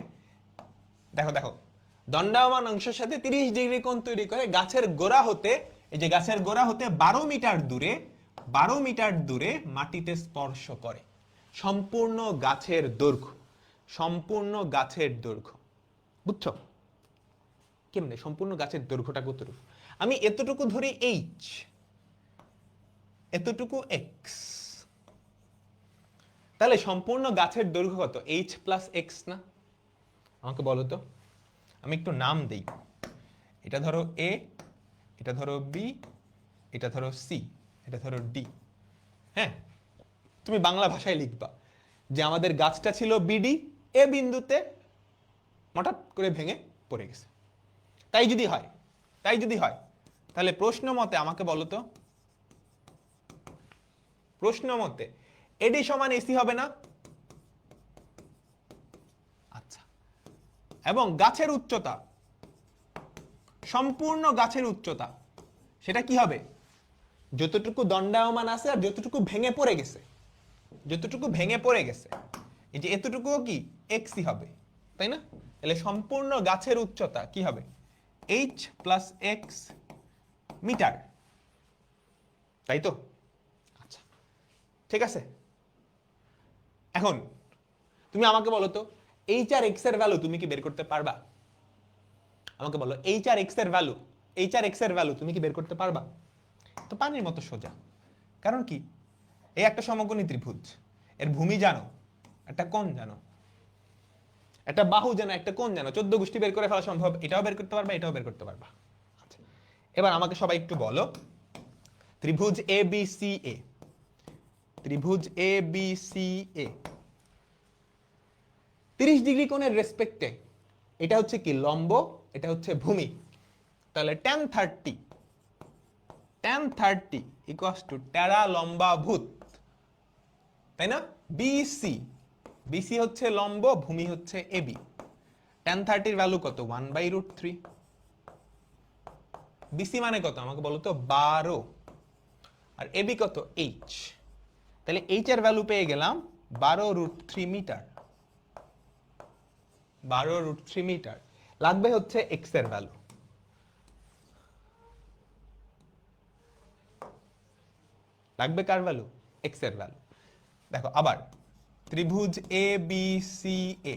দেখো দেখো, দণ্ডায়মান অংশের সাথে 30 ডিগ্রি কোণ তৈরি করে গাছের গোড়া হতে, এই যে গাছের গোড়া হতে 12 মিটার দূরে, 12 মিটার দূরে মাটিতে স্পর্শ করে, সম্পূর্ণ গাছের দৈর্ঘ্য, সম্পূর্ণ গাছের দৈর্ঘ্য, বুঝছো? কেমনে সম্পূর্ণ গাছের দৈর্ঘ্যটা কতটুকু? আমি এতটুকু ধরি এইচ, এতটুকু এক্স, তাহলে সম্পূর্ণ গাছের দৈর্ঘ্য কত? এইচ প্লাস এক্স না? আমাকে বলো তো, আমি একটু নাম দেই, এটা ধরো এ, এটা ধরো বি, এটা ধরো সি, এটা ধরো ডি, হ্যাঁ? তুমি বাংলা ভাষায় লিখবা যে আমাদের গাছটা ছিল বিডি, এ বিন্দুতে হঠাৎ করে ভেঙে পড়ে গেছে। তাই যদি হয়, তাই যদি হয়, তাহলে প্রশ্ন মতে আমাকে বলো তো, প্রশ্ন মতে এডি সমান এসি হবে না? আচ্ছা, এবং গাছের উচ্চতা, সম্পূর্ণ গাছের উচ্চতা, সেটা কি হবে? যতটুকু দণ্ডায়মান আছে আর যতটুকু ভেঙে পড়ে গেছে, যতটুকু ভেঙে পড়ে গেছে, এই যে এতটুকুও কি এক্সই হবে, তাই না? তাহলে সম্পূর্ণ গাছের উচ্চতা কি হবে? এইচ প্লাস এক্স মিটার, তাই তো? আচ্ছা, ঠিক আছে। এখন তুমি আমাকে বলো তো, এইচ আর এক্স এর ভ্যালু তুমি কি বের করতে পারবা? আমাকে বলো, এইচ আর এক্স এর ভ্যালু, এইচ আর এক্স এর ভ্যালু তুমি কি বের করতে পারবা? তো পানির মতো সোজা। কারণ কি, এই একটা সমকোণী ত্রিভুজ, এর ভূমি জানো, একটা কোণ জানো, একটা বাহু জানো, একটা কোণ জানো, 14 গোষ্ঠী বের করে ফেলা সম্ভব, এটাও বের করতে পারবা, এটাও বের করতে পারবা। আচ্ছা, এবার আমাকে সবাই একটু বলো, ত্রিভুজ এ বি সি এ, ত্রিভুজ A B C A 30 degree কোণের রেসপেক্টে, এটা হচ্ছে কি লম্ব, এটা হচ্ছে ভূমি, তাহলে tan 30 ইকুয়ালস টু টেরা লম্বা ভূত, তাই না? বিসি, বিসি হচ্ছে লম্ব, ভূমি হচ্ছে এবি, tan 30 এর ভ্যালু কত? 1/√3। বিসি মানে কত আমাকে বলো তো? 12, আর এবি কত? এইচ, তাহলে এইচ এর ভ্যালু পেয়ে গেলাম 12√3 মিটার, 12√3 মিটার। লাগবে হচ্ছে এক্স এর ভ্যালু, লাগবে কার ভ্যালু? এক্স এর ভ্যালু। দেখো আবার, ত্রিভুজ A B C A,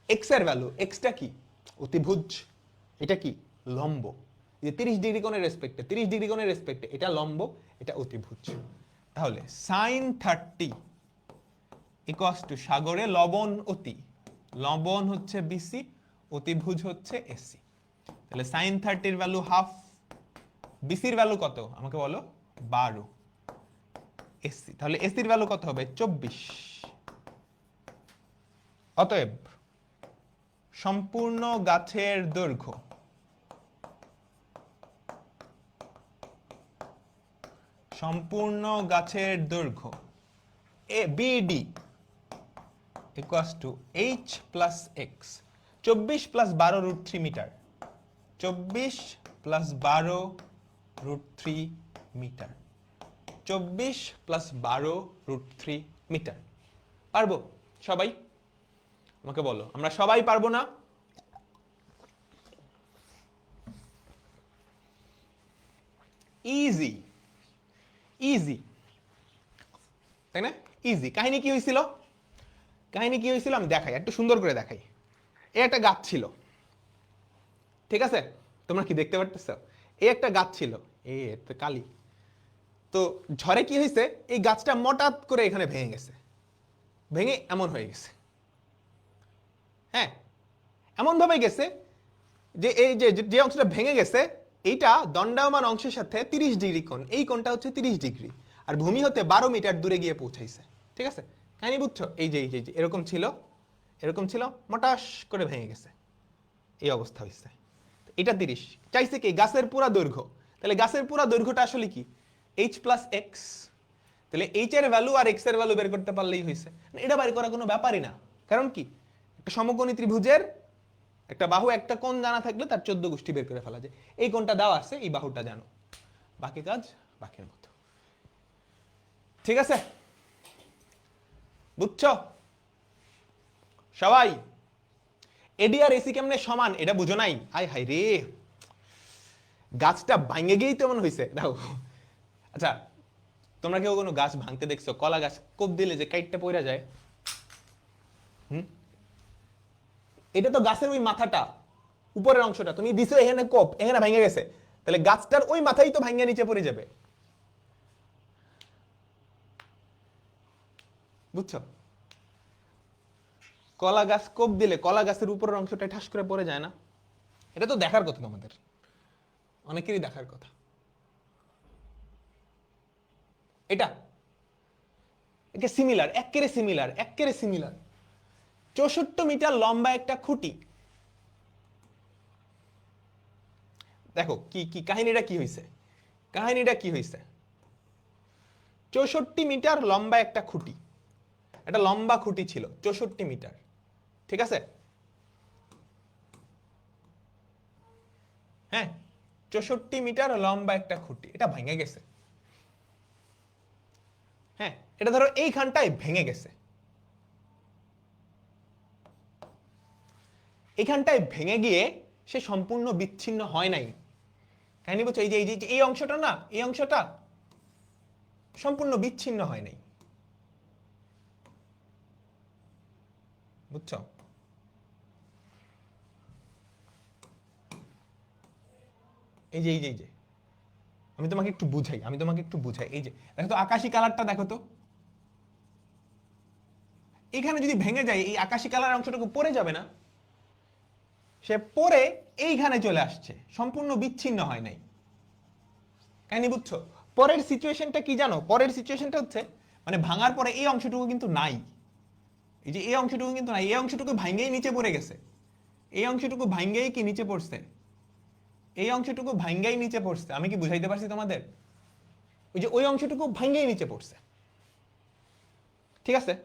x এর ভ্যালু, এক্সটা কি? অতিভুজ, এটা কি? লম্ব। যে 30 ডিগ্রি কোণের রেসপেক্টে, 30 ডিগ্রি কোণের রেসপেক্টে এটা লম্ব, এটা অতিভুজ। তাহলে sin 30 ইকুয়ালস টু সাগরে লবণ অতি, লবণ হচ্ছে বিসি, অতিভুজ হচ্ছে এসি, তাহলে sin 30 এর ভ্যালু হাফ, বিসির ভ্যালু কত আমাকে বলো? 12, এসি, তাহলে এসির ভ্যালু কত হবে? 24। অতএব সম্পূর্ণ গাছের দৈর্ঘ্য সম্পূর্ণ গাছের দৈর্ঘ্য BD equals to H plus X, 24 plus 12 root 3 metre, 24 plus 12 root 3 metre, 24 plus 12 root 3 metre. পারবো সবাই? আমাকে বলো, আমরা সবাই পারবো না? ইজি ইজি, তাই না? ইজি। কাহিনী কি হয়েছিল? কাহিনী কি হয়েছিল আমি দেখাই, একটু সুন্দর করে দেখাই। একটা গাছ ছিল, ঠিক আছে? তোমরা কি দেখতে পারতেছ? একটা গাছ ছিল, তো কালি। তো ঝড়ে কি হয়েছে, এই গাছটা হঠাৎ করে এখানে ভেঙে গেছে, ভেঙে এমন হয়ে গেছে। হ্যাঁ, এমন ভাবে গেছে যে এই যে অংশটা ভেঙে গেছে, এইটা দণ্ডায়মান অংশের সাথে 30 ডিগ্রি কোণ, এই কোণটা হচ্ছে 30 ডিগ্রি, আর ভূমি হতে 12 মিটার দূরে গিয়ে পৌঁছাইছে। ঠিক আছে? কাহিনী বুঝছো? এই যে এরকম ছিল, এরকম ছিল, মটাস করে ভেঙে গেছে, এই অবস্থা হয়েছে। এটা 30 চাইছে কি গাছের পুরা দৈর্ঘ্য, তাহলে গাছের পুরা দৈর্ঘ্যটা আসলে কি H প্লাস এক্স, তাহলে H এর ভ্যালু আর X এর ভ্যালু বের করতে পারলেই হয়েছে। এটা বের করা কোনো ব্যাপারই না, কারণ কি একটা সমকোণী ত্রিভুজের একটা বাহু একটা কোণ জানা থাকলে তার 14 গোষ্ঠী বের করে ফেলা যায়। এই কোণটা দেওয়া আছে, এই বাহুটা জানো, বাকি কাজ বাকির মতো। ঠিক আছে? বুঝছো সবাই? এডি আর এসি কেমনে সমান এটা বুঝো নাই? আয় হাই রে, গাছটা ভাঙে গিয়েই তো এমন হয়েছে। দেখো, আচ্ছা তোমরা কেউ কোনো গাছ ভাঙতে দেখছো? কলা গাছ কোপ দিলে যে কাইটটা পড়ে যায়, এটা তো গাছের ওই মাথাটা, উপরের অংশটা তুমি দিছো, এখানে কোপ, এখানে ভেঙে গেছে, তাহলে গাছটার ওই মাথাই তো ভাঙে নিচে পড়ে যাবে। বুঝছো? কলা গাছ কোপ দিলে কলা গাছের উপরের অংশটা ঠাস করে পড়ে যায় না? এটা তো দেখার কথা, তোমাদের অনেকেরই দেখার কথা। এটা একে সিমিলার, একেবারে সিমিলার, একেবারে সিমিলার। 64 মিটার লম্বা একটা খুঁটি। দেখো কি কি কাহিনীটা কি হয়েছে, কাহিনীটা কি হয়েছে। 64 মিটার লম্বা একটা খুঁটি, একটা লম্বা খুঁটি ছিল 64 মিটার, ঠিক আছে? হ্যাঁ, 64 মিটার লম্বা একটা খুঁটি, এটা ভেঙে গেছে। হ্যাঁ, এটা ধরো এইখানটায় ভেঙে গেছে, এখানটায় ভেঙে গিয়ে সে সম্পূর্ণ বিচ্ছিন্ন হয় নাই। কাহিনী বুঝছো? এই অংশটা না, এই অংশটা সম্পূর্ণ বিচ্ছিন্ন হয় নাই। বুঝছো? এই যে আমি তোমাকে একটু বুঝাই, এই যে দেখো তো আকাশি কালারটা দেখো তো, এখানে যদি ভেঙে যায় এই আকাশি কালার অংশটুকু পড়ে যাবে না? সে পরে এইখানে চলে আসছে, সম্পূর্ণ বিচ্ছিন্ন হয় নাই। কাহিনী বুঝছো? পরের সিচুয়েশনটা কি জানো? পরের সিচুয়েশনটা হচ্ছে মানে ভাঙার পরে এই অংশটুকু কিন্তু নাই, এই যে এই অংশটুকু কিন্তু নাই, এই অংশটুকু ভাঙেই নিচে পড়ে গেছে, এই অংশটুকু ভাঙেই কি নিচে পড়ছে, এই অংশটুকু ভাঙেই নিচে পড়ছে। আমি কি বুঝাইতে পারছি তোমাদের? ওই যে ওই অংশটুকু ভাঙেই নিচে পড়ছে, ঠিক আছে?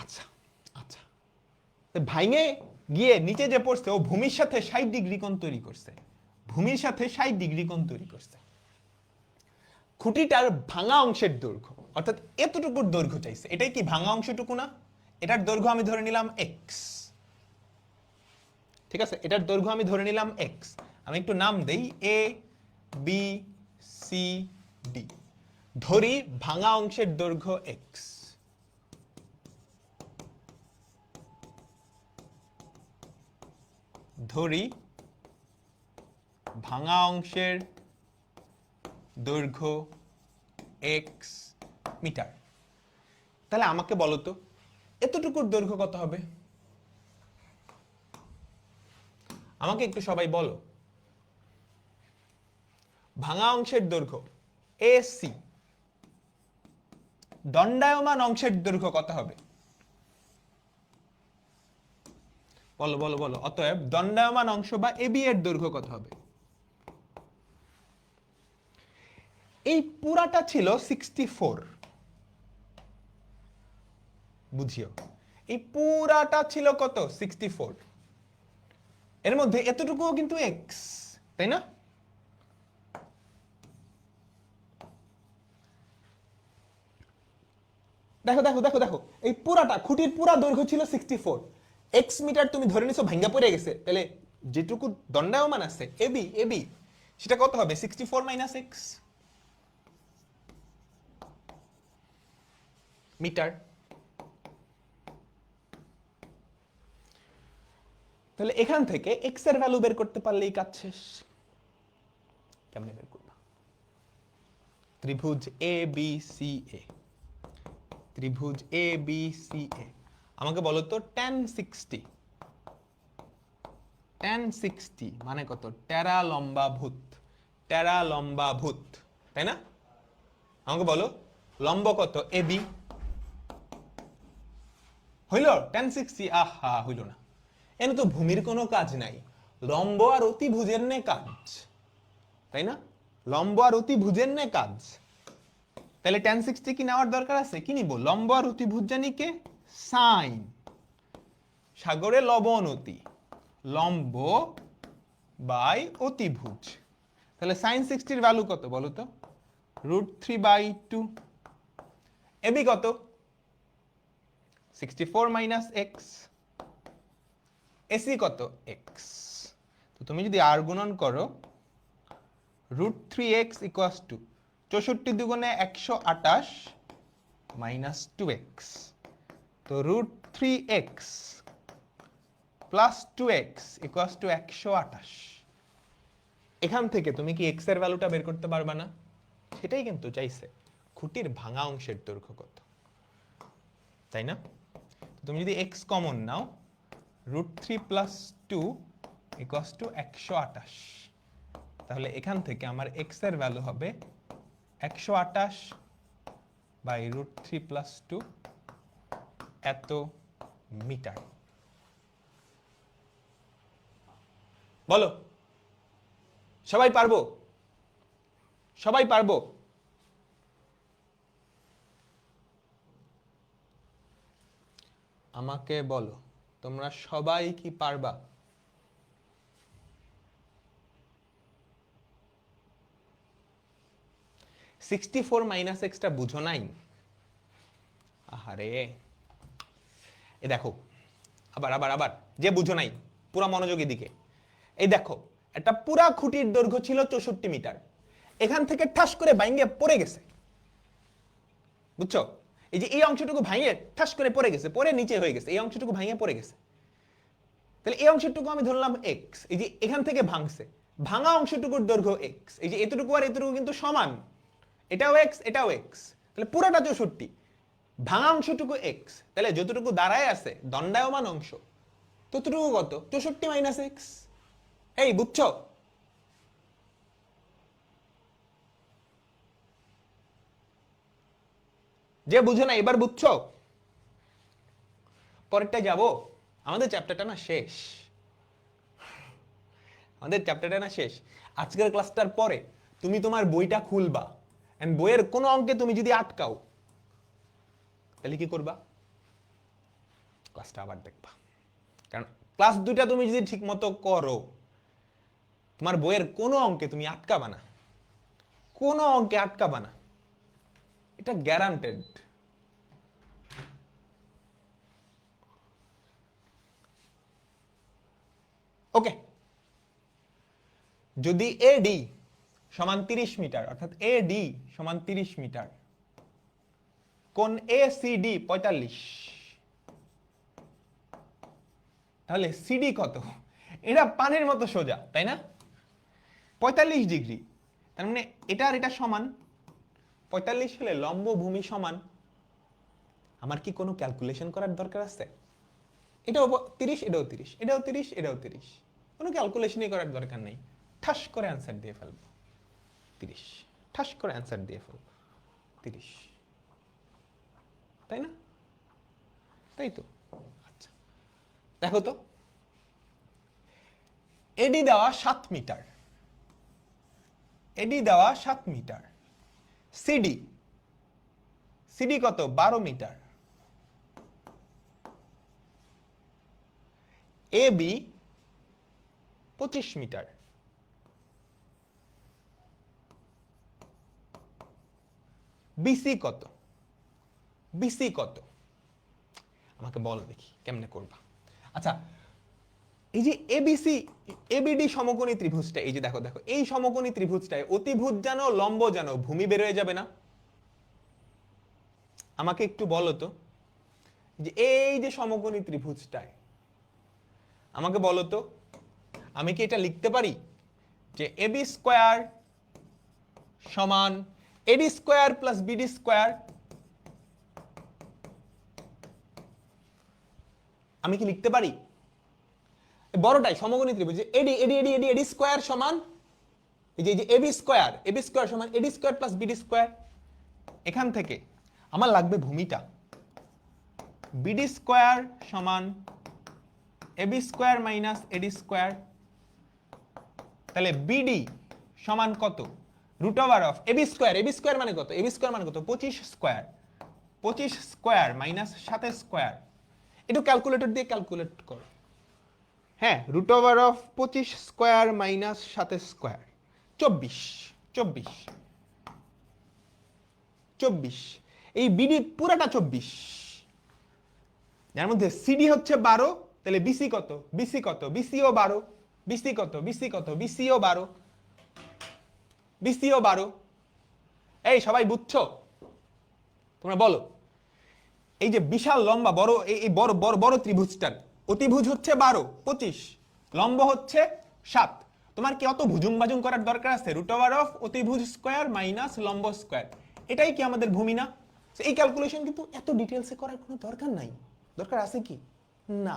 আচ্ছা আচ্ছা, ভাঙে গিয়ে নিচে যে পড়ছে ও ভূমির সাথে 60 ডিগ্রি কোণ তৈরি করছে, ভূমির সাথে 60 ডিগ্রি কোণ তৈরি করছে। খুঁটিটার ভাঙা অংশের দৈর্ঘ্য, অর্থাৎ এতটুকুর দৈর্ঘ্য চাইছে, এটাই কি ভাঙা অংশটুকু না? এটার দৈর্ঘ্য আমি ধরে নিলাম এক্স, ঠিক আছে? এটার দৈর্ঘ্য আমি ধরে নিলাম এক্স। আমি একটু নাম দেই, এ বি সি ডি। ধরি ভাঙা অংশের দৈর্ঘ্য এক্স, ধরি ভাঙা অংশের দৈর্ঘ্য এক্স মিটার। তাহলে আমাকে বলো তো এতটুকুর দৈর্ঘ্য কত হবে? আমাকে একটু সবাই বলো, ভাঙা অংশের দৈর্ঘ্য এসি, দণ্ডায়মান অংশের দৈর্ঘ্য কত হবে? বলো বলো বলো। অতএব দণ্ডায়মান অংশ বা এবি এর দৈর্ঘ্য কত হবে? এই পুরাটা ছিল 64, বুঝিও এই পুরাটা ছিল কত? 64। এর মধ্যে এতটুকুও কিন্তু এক্স, তাই না? দেখো দেখো দেখো দেখো, এই পুরাটা খুঁটির পুরা দৈর্ঘ্য ছিল 64, এক্স মিটার তুমি ধরে নিছো ভাঙ্গা পড়ে গেছে, তাহলে যেটুকু দণ্ডায়মান আছে এবি এবি সেটা কত হবে? 64 মাইনাস এক্স মিটার। তাহলে এখান থেকে এক্স এর ভ্যালু বের করতে পারলেই কাজ শেষ। কেমনে বের করবা? ত্রিভুজ এ বি সি এ, ত্রিভুজ এ বি সি এ, আমাকে বলো তো tan 60, tan 60 মানে কত? টেরা লম্বা ভূত, টেরা লম্বা ভূত, তাই না? আমাকে বলো লম্ব কত? A B. হইল tan 60? আহা, হইল না। এনে তো ভূমির কোনো কাজ নাই, লম্ব আর অতিভুজের নে কাজ, তাই না? লম্ব আর অতিভুজের নে কাজ। তাহলে tan 60 কি নেওয়ার দরকার আছে? কি নিব? লম্ব আর অতিভুজ জানি কে? সাইন। সাগরে লবণ অতি, লম্ব বাই অতিভুজ। তাহলে সাইন 60 এর ভ্যালু কত বলো তো? √3/2। এবি কত? 64 মাইনাস এক্স। এসি কত? এক্স। তো তুমি যদি আর গুণন করো, √3x ইকুয়ালস টু 64 দুগুণে 128 মাইনাস 2x, তো √3x plus 2x equals to 128। এখান থেকে তুমি কি x এর ভ্যালুটা বের করতে পারবা না? সেটাই কিন্তু চাইছে, খুঁটির ভাঙা অংশের দৈর্ঘ্য কত, তাই না? তুমি যদি x common now, √3 plus 2 equals to 128, তাহলে এখান থেকে আমার x এর ভ্যালু হবে 128 বাই √3 প্লাস 2, এত মিটার। বলো সবাই পারবো? সবাই পারবো? আমাকে বলো তোমরা সবাই কি পারবা? $64 মাইনাস এক্সটা বুঝো নাই? আহারে, এ দেখো, আবার আবার আবার, যে বুঝো নাই পুরা মনোযোগী দিকে, এই দেখো একটা পুরা খুঁটির দৈর্ঘ্য ছিল 64 মিটার, এখান থেকে ঠাস করে বাইঙ্গে পড়ে গেছে, বুঝছো? এই যে এই অংশটুকু ভাঙিয়ে ঠাস করে পড়ে গেছে, পড়ে নিচে হয়ে গেছে, এই অংশটুকু ভাঙিয়ে পড়ে গেছে। তাহলে এই অংশটুকু আমি ধরলাম এক্স, এই যে এখান থেকে ভাঙছে, ভাঙা অংশটুকুর দৈর্ঘ্য এক্স, এই যে এতটুকু আর এতটুকু কিন্তু সমান, এটাও এক্স এটাও এক্স, তাহলে পুরোটা 64, ভাঙা অংশটুকু এক্স, তাহলে যতটুকু দাঁড়ায় আছে দণ্ডায়মান অংশ ততটুকু কত? 64 মাইনাস এক্স। এই বুঝছো? যে বুঝো না এবার বুঝছো? পরেরটা যাব, আমাদের চ্যাপ্টারটা না শেষ, আমাদের চ্যাপ্টারটা না শেষ। আজকের ক্লাসটার পরে তুমি তোমার বইটা খুলবা, এন্ড বইয়ের কোন অঙ্কে তুমি যদি আটকাও তাহলে কি করবা? ক্লাসটা আবার দেখবা, কারণ ক্লাস দুইটা তুমি যদি ঠিক মতো করো, তোমার বইয়ের কোনো অঙ্কে তুমি আটকাবা না, কোনো অঙ্কে আটকাবা না, এটা গ্যারান্টেড। ওকে, যদি এডি সমান 30 মিটার, অর্থাৎ এডি সমান 30 মিটার, কোণ এসিডি 45, তাহলে সিডি কত? এটা পানির মতো সোজা, তাই না? 45 ডিগ্রি, তার মানে এটা আর এটা সমান, 45 হলে লম্ব ভূমি সমান। আমার কি কোনো ক্যালকুলেশন করার দরকার আছে? এটাও 30, এটাও 30, এটাও 30, এটাও 30, কোনো ক্যালকুলেশনই করার দরকার নেই, ঠাস করে অ্যান্সার দিয়ে ফেলবো 30, ঠাস করে অ্যান্সার দিয়ে ফেলবো 30, তাই না? তাই তো। আচ্ছা দেখো তো, এডি দেওয়া 7 মিটার, এডি দেওয়া 7 মিটার। সিডি, সিডি কত? 12 মিটার। AB 25 metre. বিসি কত? বিসি কত? আমাকে বলো দেখি কেমনে করবা। আচ্ছা, এই যে এবিসি এবিডি সমকোণী ত্রিভুজটা, এই যে দেখো দেখো এই সমকোণী ত্রিভুজটায় অতিভুজ জানো লম্ব জানো ভূমি বের হয়ে যাবে না? আমাকে একটু বলো তো, যে এই যে সমকোণী ত্রিভুজটায়, আমাকে বলো তো আমি কি এটা লিখতে পারি যে এবি স্কোয়ার সমান AD square plus BD square? আমি কি লিখতে পারি? বড়টাই সমকোণী ত্রিভুজ, এডি এডি এডি এডি এডি স্কোয়ার সমান এই যে এবি স্কোয়ার সমান AD square plus BD square. এখান থেকে আমার লাগবে ভূমিটা, বিডি স্কোয়ার সমান AB square minus AD square. তাহলে বিডি সমান কত? Root over of AB square, AB square মানে কত? এবি স্কোয়ার মানে কত? 25 স্কোয়ার, 25 স্কোয়ার মাইনাস 7 স্কোয়ার। একটু ক্যালকুলেটর দিয়ে ক্যালকুলেট করো। হ্যাঁ, root over of 25 square minus 7 square, 24, 24, 24। এই বিডি পুরাটা 24, যার মধ্যে সিডি হচ্ছে 12। তাহলে বিসি কত? বিসি কত? বিসিও 12। বিসি কত? বিসি কত? বিসিও 12, বিসিও 12। এই সবাই বুঝছো? তোমরা বলো। এই যে বিশাল লম্বা বড় এই বড় বড় বড় ত্রিভুজটার অতিভুজ হচ্ছে 12, 25, লম্ব হচ্ছে 7। তোমার কি অত ভুজুং বাজুং করার দরকার আছে? রুট ওভার অফ অতিভুজ স্কোয়ার মাইনাস লম্ব স্কোয়ার, এটাই কি আমাদের ভূমি না? এই ক্যালকুলেশন কিন্তু এত ডিটেলসে করার কোনো দরকার নাই। দরকার আছে কি? না।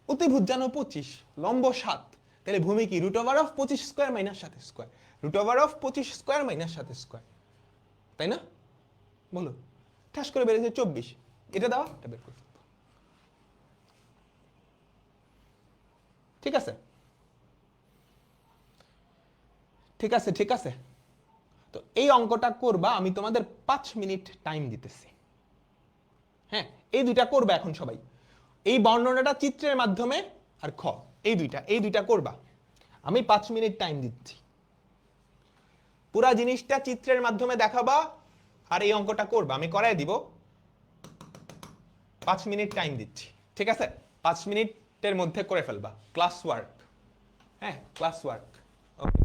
অতিভুজ জানো 25, লম্ব 7, তাহলে ভূমি কি? Root over of 25 square minus 7 square, root over of 25 square minus 7 square, তাই না? বলো। ঠাস করে বেড়েছে 24, এটা দেওয়া, এটা বের করে ফেলবো। ঠিক আছে, ঠিক আছে, ঠিক আছে। তো এই অঙ্কটা করবা, আমি তোমাদের 5 মিনিট টাইম দিতেছি। হ্যাঁ, এই দুইটা করবা এখন সবাই। এই বর্ণনাটা চিত্রের মাধ্যমে আর খ, এই দুইটা করবা। আমি 5 মিনিট টাইম দিচ্ছি। পুরা জিনিসটা চিত্রের মাধ্যমে দেখাবা আর এই অঙ্কটা করবা, আমি করাই দিব। 5 মিনিট টাইম দিচ্ছি, ঠিক আছে? 5 মিনিটের মধ্যে করে ফেলবা ক্লাস ওয়ার্ক। হ্যাঁ, ক্লাস ওয়ার্ক। ওকে।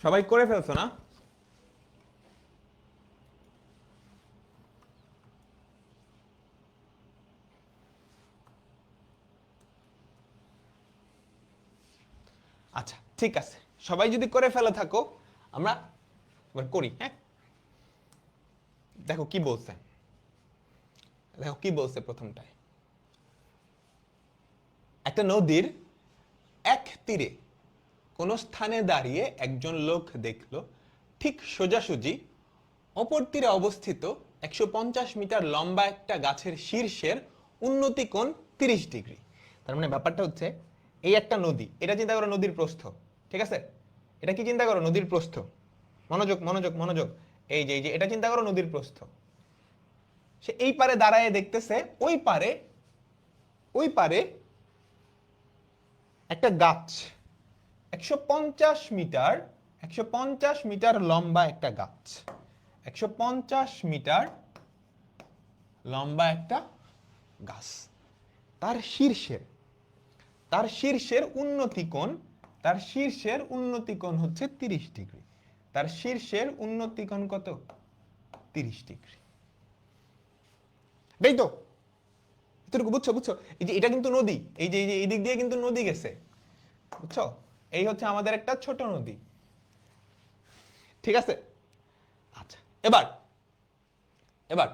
সবাই করে ফেলছো না? আচ্ছা ঠিক আছে, সবাই যদি করে ফেলে থাকো আমরা এবার করি। হ্যাঁ, দেখো কি বলছে, দেখো কি বলছে প্রথমটায়। একটা নদীর এক তীরে কোন স্থানে দাঁড়িয়ে একজন লোক দেখলো ঠিক সোজাসুজি অপর তীরে অবস্থিত 150 মিটার লম্বা একটা গাছের শীর্ষের উন্নতি কোণ 30 ডিগ্রি। তার মানে ব্যাপারটা হচ্ছে এই একটা নদী, এটা চিন্তা করো নদীর প্রস্থ, ঠিক আছে? এটা কি চিন্তা করো নদীর প্রস্থ, মনোযোগ মনোযোগ মনোযোগ, এই যে এটা চিন্তা করো নদীর প্রস্থ। সে এই পারে দাঁড়ায় দেখতেছে ওই পারে একটা গাছ 150 মিটার 150 মিটার লম্বা একটা গাছ, 150 মিটার লম্বা একটা গাছ। তার শীর্ষের উন্নতি কোণ হচ্ছে 30 ডিগ্রি। তার শীর্ষের উন্নতি কোণ কত? 30 ডিগ্রি। তাই তো? এতটুকু বুঝছো? এই যে এটা কিন্তু নদী, এই যে এই দিক দিয়ে কিন্তু নদী গেছে, বুঝছো? এই হচ্ছে আমাদের একটা ছোট নদী, ঠিক আছে? আচ্ছা, এবার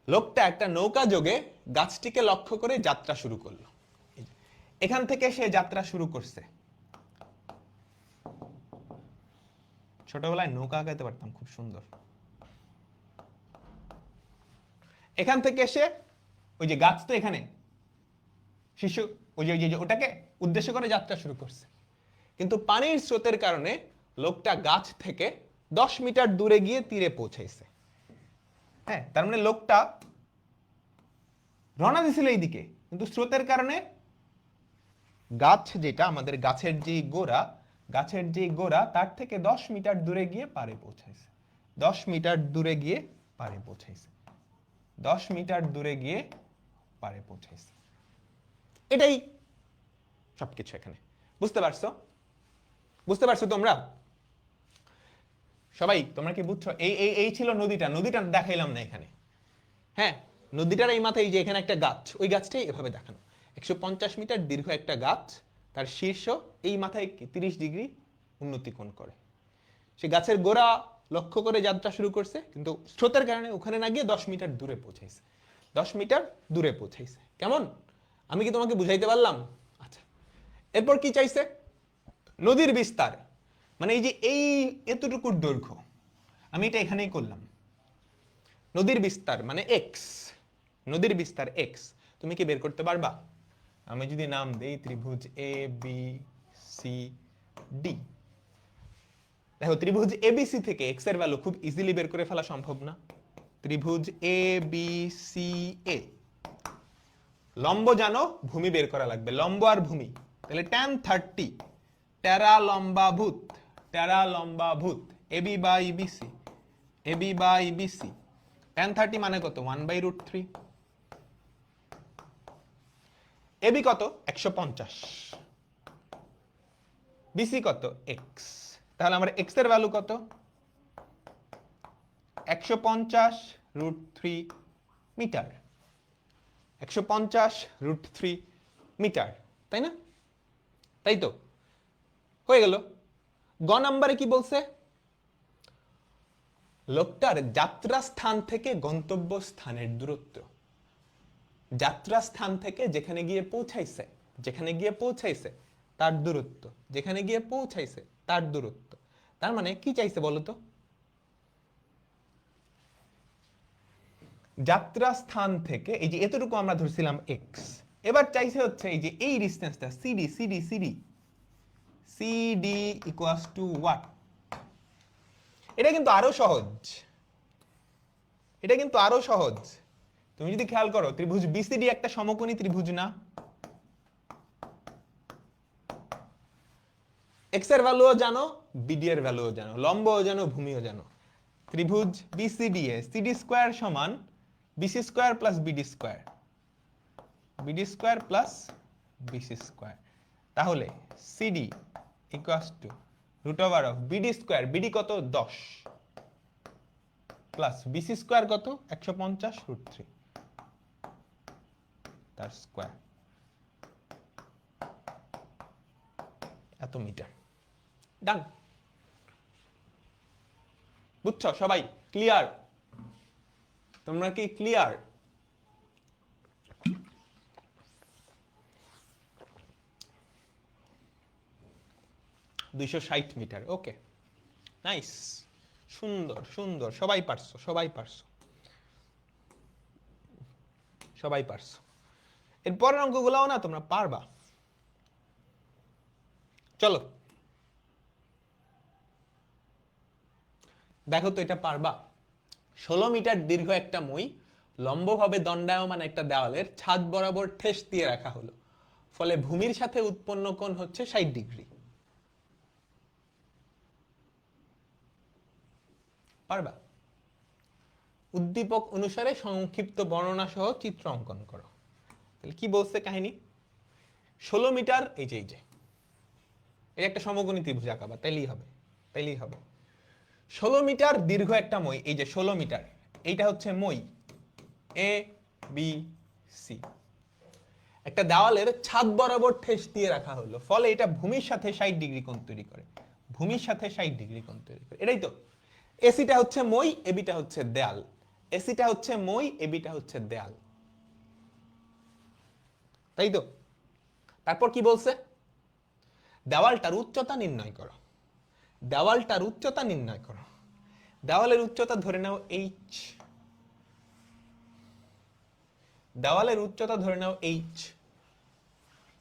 লোকটা একটা নৌকা যোগে গাছটিকে লক্ষ্য করে যাত্রা শুরু করলো। এখান থেকে সে যাত্রা শুরু করছে। ছোটবেলায় নৌকা আঁকাইতে পারতাম, খুব সুন্দর। এখান থেকে সে ওই যে গাছ তো এখানে, শিশু ওই যে ওটাকে উদ্দেশ্য করে যাত্রা শুরু করছে। কিন্তু পানির স্রোতের কারণে লোকটা গাছ থেকে 10 মিটার দূরে গিয়ে তীরে পৌঁছাইছে। হ্যাঁ, তার মানে লোকটা রওনা দিছিল এইদিকে, কিন্তু স্রোতের কারণে গাছ যেটা আমাদের গাছের যে গোড়া তার থেকে 10 মিটার দূরে গিয়ে পারে পৌঁছাইছে। 10 মিটার দূরে গিয়ে পারে পৌঁছাইছে। 10 মিটার দূরে গিয়ে পারে পৌঁছাইছে। এটাই সবকিছু এখানে। বুঝতে পারছো তোমরা সবাই? তোমরা কি বুঝছো? এই ছিল নদীটা দেখাইলাম না এখানে। হ্যাঁ, নদীটার এই মাথায় যে এখানে একটা গাছ, ওই গাছটাই এভাবে দেখানো। 150 মিটার দীর্ঘ একটা গাছ, তার শীর্ষ এই মাথায় 30 ডিগ্রি উন্নতি কোণ করে। সে গাছের গোড়া লক্ষ্য করে যাত্রা শুরু করছে, কিন্তু স্রোতের কারণে ওখানে না গিয়ে 10 মিটার দূরে পৌঁছাইছে। 10 মিটার দূরে পৌঁছাইছে। কেমন? আমি কি তোমাকে বুঝাইতে পারলাম? আচ্ছা, এরপর কি চাইছে? নদীর বিস্তার, মানে এই যে এতটুকুর দৈর্ঘ্য, আমি এটা এখানেই করলাম। নদীর বিস্তার মানে এক্স, নদীর বিস্তার এক্স। তুমি কি বের করতে পারবা? আমি যদি নাম দেই ত্রিভুজ এ বি সি ডি, দেখো ত্রিভুজ এবিসি থেকে এক্স এর ভ্যালু খুব ইজিলি বের করে ফেলা সম্ভব না? ত্রিভুজ এ বি সি এ, লম্ব জানো, ভূমি বের করা লাগবে, লম্ব আর ভূমি। তাহলে tan 30 টেরা লম্বাভূত এবি বাই বিসি, tan 30 মানে কত? 1/√3। এবি কত? 150। বিসি কত? এক্স। তাহলে আমার এক্স এর ভ্যালু কত? 150√3 মিটার। 150√3 মিটার, তাই না? তাই তো, হয়ে গেল। গ নাম্বারে কি বলছে? লোকটার যাত্রা স্থান থেকে গন্তব্য স্থানের দূরত্ব। যাত্রা স্থান থেকে যেখানে গিয়ে পৌঁছাইছে তার দূরত্ব, যেখানে গিয়ে পৌঁছাইছে তার দূরত্ব। তার মানে কি চাইছে বলো তো? যাত্রা স্থান থেকে এই যে এতটুকু আমরা ধরছিলাম এক্স, এবার চাইছে হচ্ছে এই যে এই ডিসটেন্সটা সিডি ইকুয়ালস টু হোয়াট? এটা কিন্তু আরো সহজ, তুমি যদি খেয়াল করো, ত্রিভুজ বিসিডি একটা সমকোণী ত্রিভুজ না? এক্স এর ভ্যালুও জানো, বিডি এর ভ্যালুও জানো, লম্বও জানো, ভূমিও জানো। ত্রিভুজ বিসিডি এ সিডি স্কয়ার সমান BC square plus BD square plus BC square. তাহলে CD equals to root over of BD square, BD কত 10 প্লাস বিসি স্কোয়ার কত 150 রুট 3 তার স্কোয়ার, এত মিটার। ডান। বুঝছো সবাই? ক্লিয়ার? তোমরা কি ক্লিয়ার? মিটার। ওকে, নাইস, সুন্দর সুন্দর, সবাই পারছো, সবাই পারছো, সবাই পারছো। এরপরের অঙ্কগুলোও না তোমরা পারবা। চলো দেখো তো এটা পারবা। 16 মিটার দীর্ঘ একটা মই লম্বভাবে দণ্ডায়মান একটা দেওয়ালের ছাদ বরাবর ঠেস দিয়ে রাখা হলো, ফলে ভূমির সাথে উৎপন্ন কোণ হচ্ছে 60 ডিগ্রি। পারবা? উদ্দীপক অনুসারে সংক্ষিপ্ত বর্ণনা সহ চিত্র অঙ্কন করো। তাহলে কি বলছে কাহিনী? 16 মিটার, এই যে এই একটা সমকোণী ত্রিভুজ আঁকাবা, তাইলেই হবে, তাইলেই হবে। 16 মিটার দীর্ঘ একটা মই, এই যে 16 মিটার, এইটা হচ্ছে মই এ বি সি, একটা দেওয়ালের ছাদ বরাবর ঠেস দিয়ে রাখা হলো, ফলে এটা ভূমির সাথে 60 ডিগ্রি কোণ তৈরি করে। ভূমির সাথে 60 ডিগ্রি কোণ তৈরি করে, এটাই তো। এসিটা হচ্ছে মই, এবিটা হচ্ছে দেয়াল। এসিটা হচ্ছে মই, এবিটা হচ্ছে দেয়াল, তাই তো। তারপর কি বলছে? দেওয়ালটার উচ্চতা নির্ণয় করো। দেওয়ালটার উচ্চতা নির্ণয় করো। দেওয়ালের উচ্চতা ধরে নাও এইচ। দেওয়ালের উচ্চতা ধরে নাও এইচ।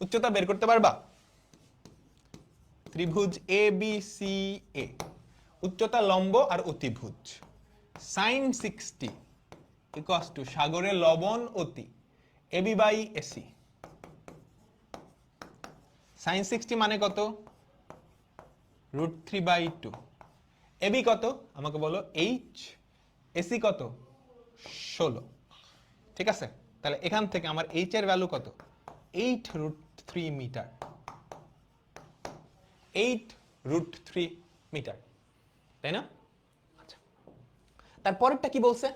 উচ্চতা বের করতে পারবা? ত্রিভুজ এ বি সি এ, উচ্চতা লম্ব আর অতিভুজ। sin 60 ইকুয়ালস টু সাগরে লবণ অতি এবি বাই এসি। sin 60 মানে কত? √3/2। এবি কত আমাকে বলো? এইচ। এসি কত? 16। ঠিক আছে, তাহলে এখান থেকে আমার এইচ এর ভ্যালু কত? 8√3 মিটার। 8√3 মিটার, তাই না? আচ্ছা, তারপরেরটা কি বলছে?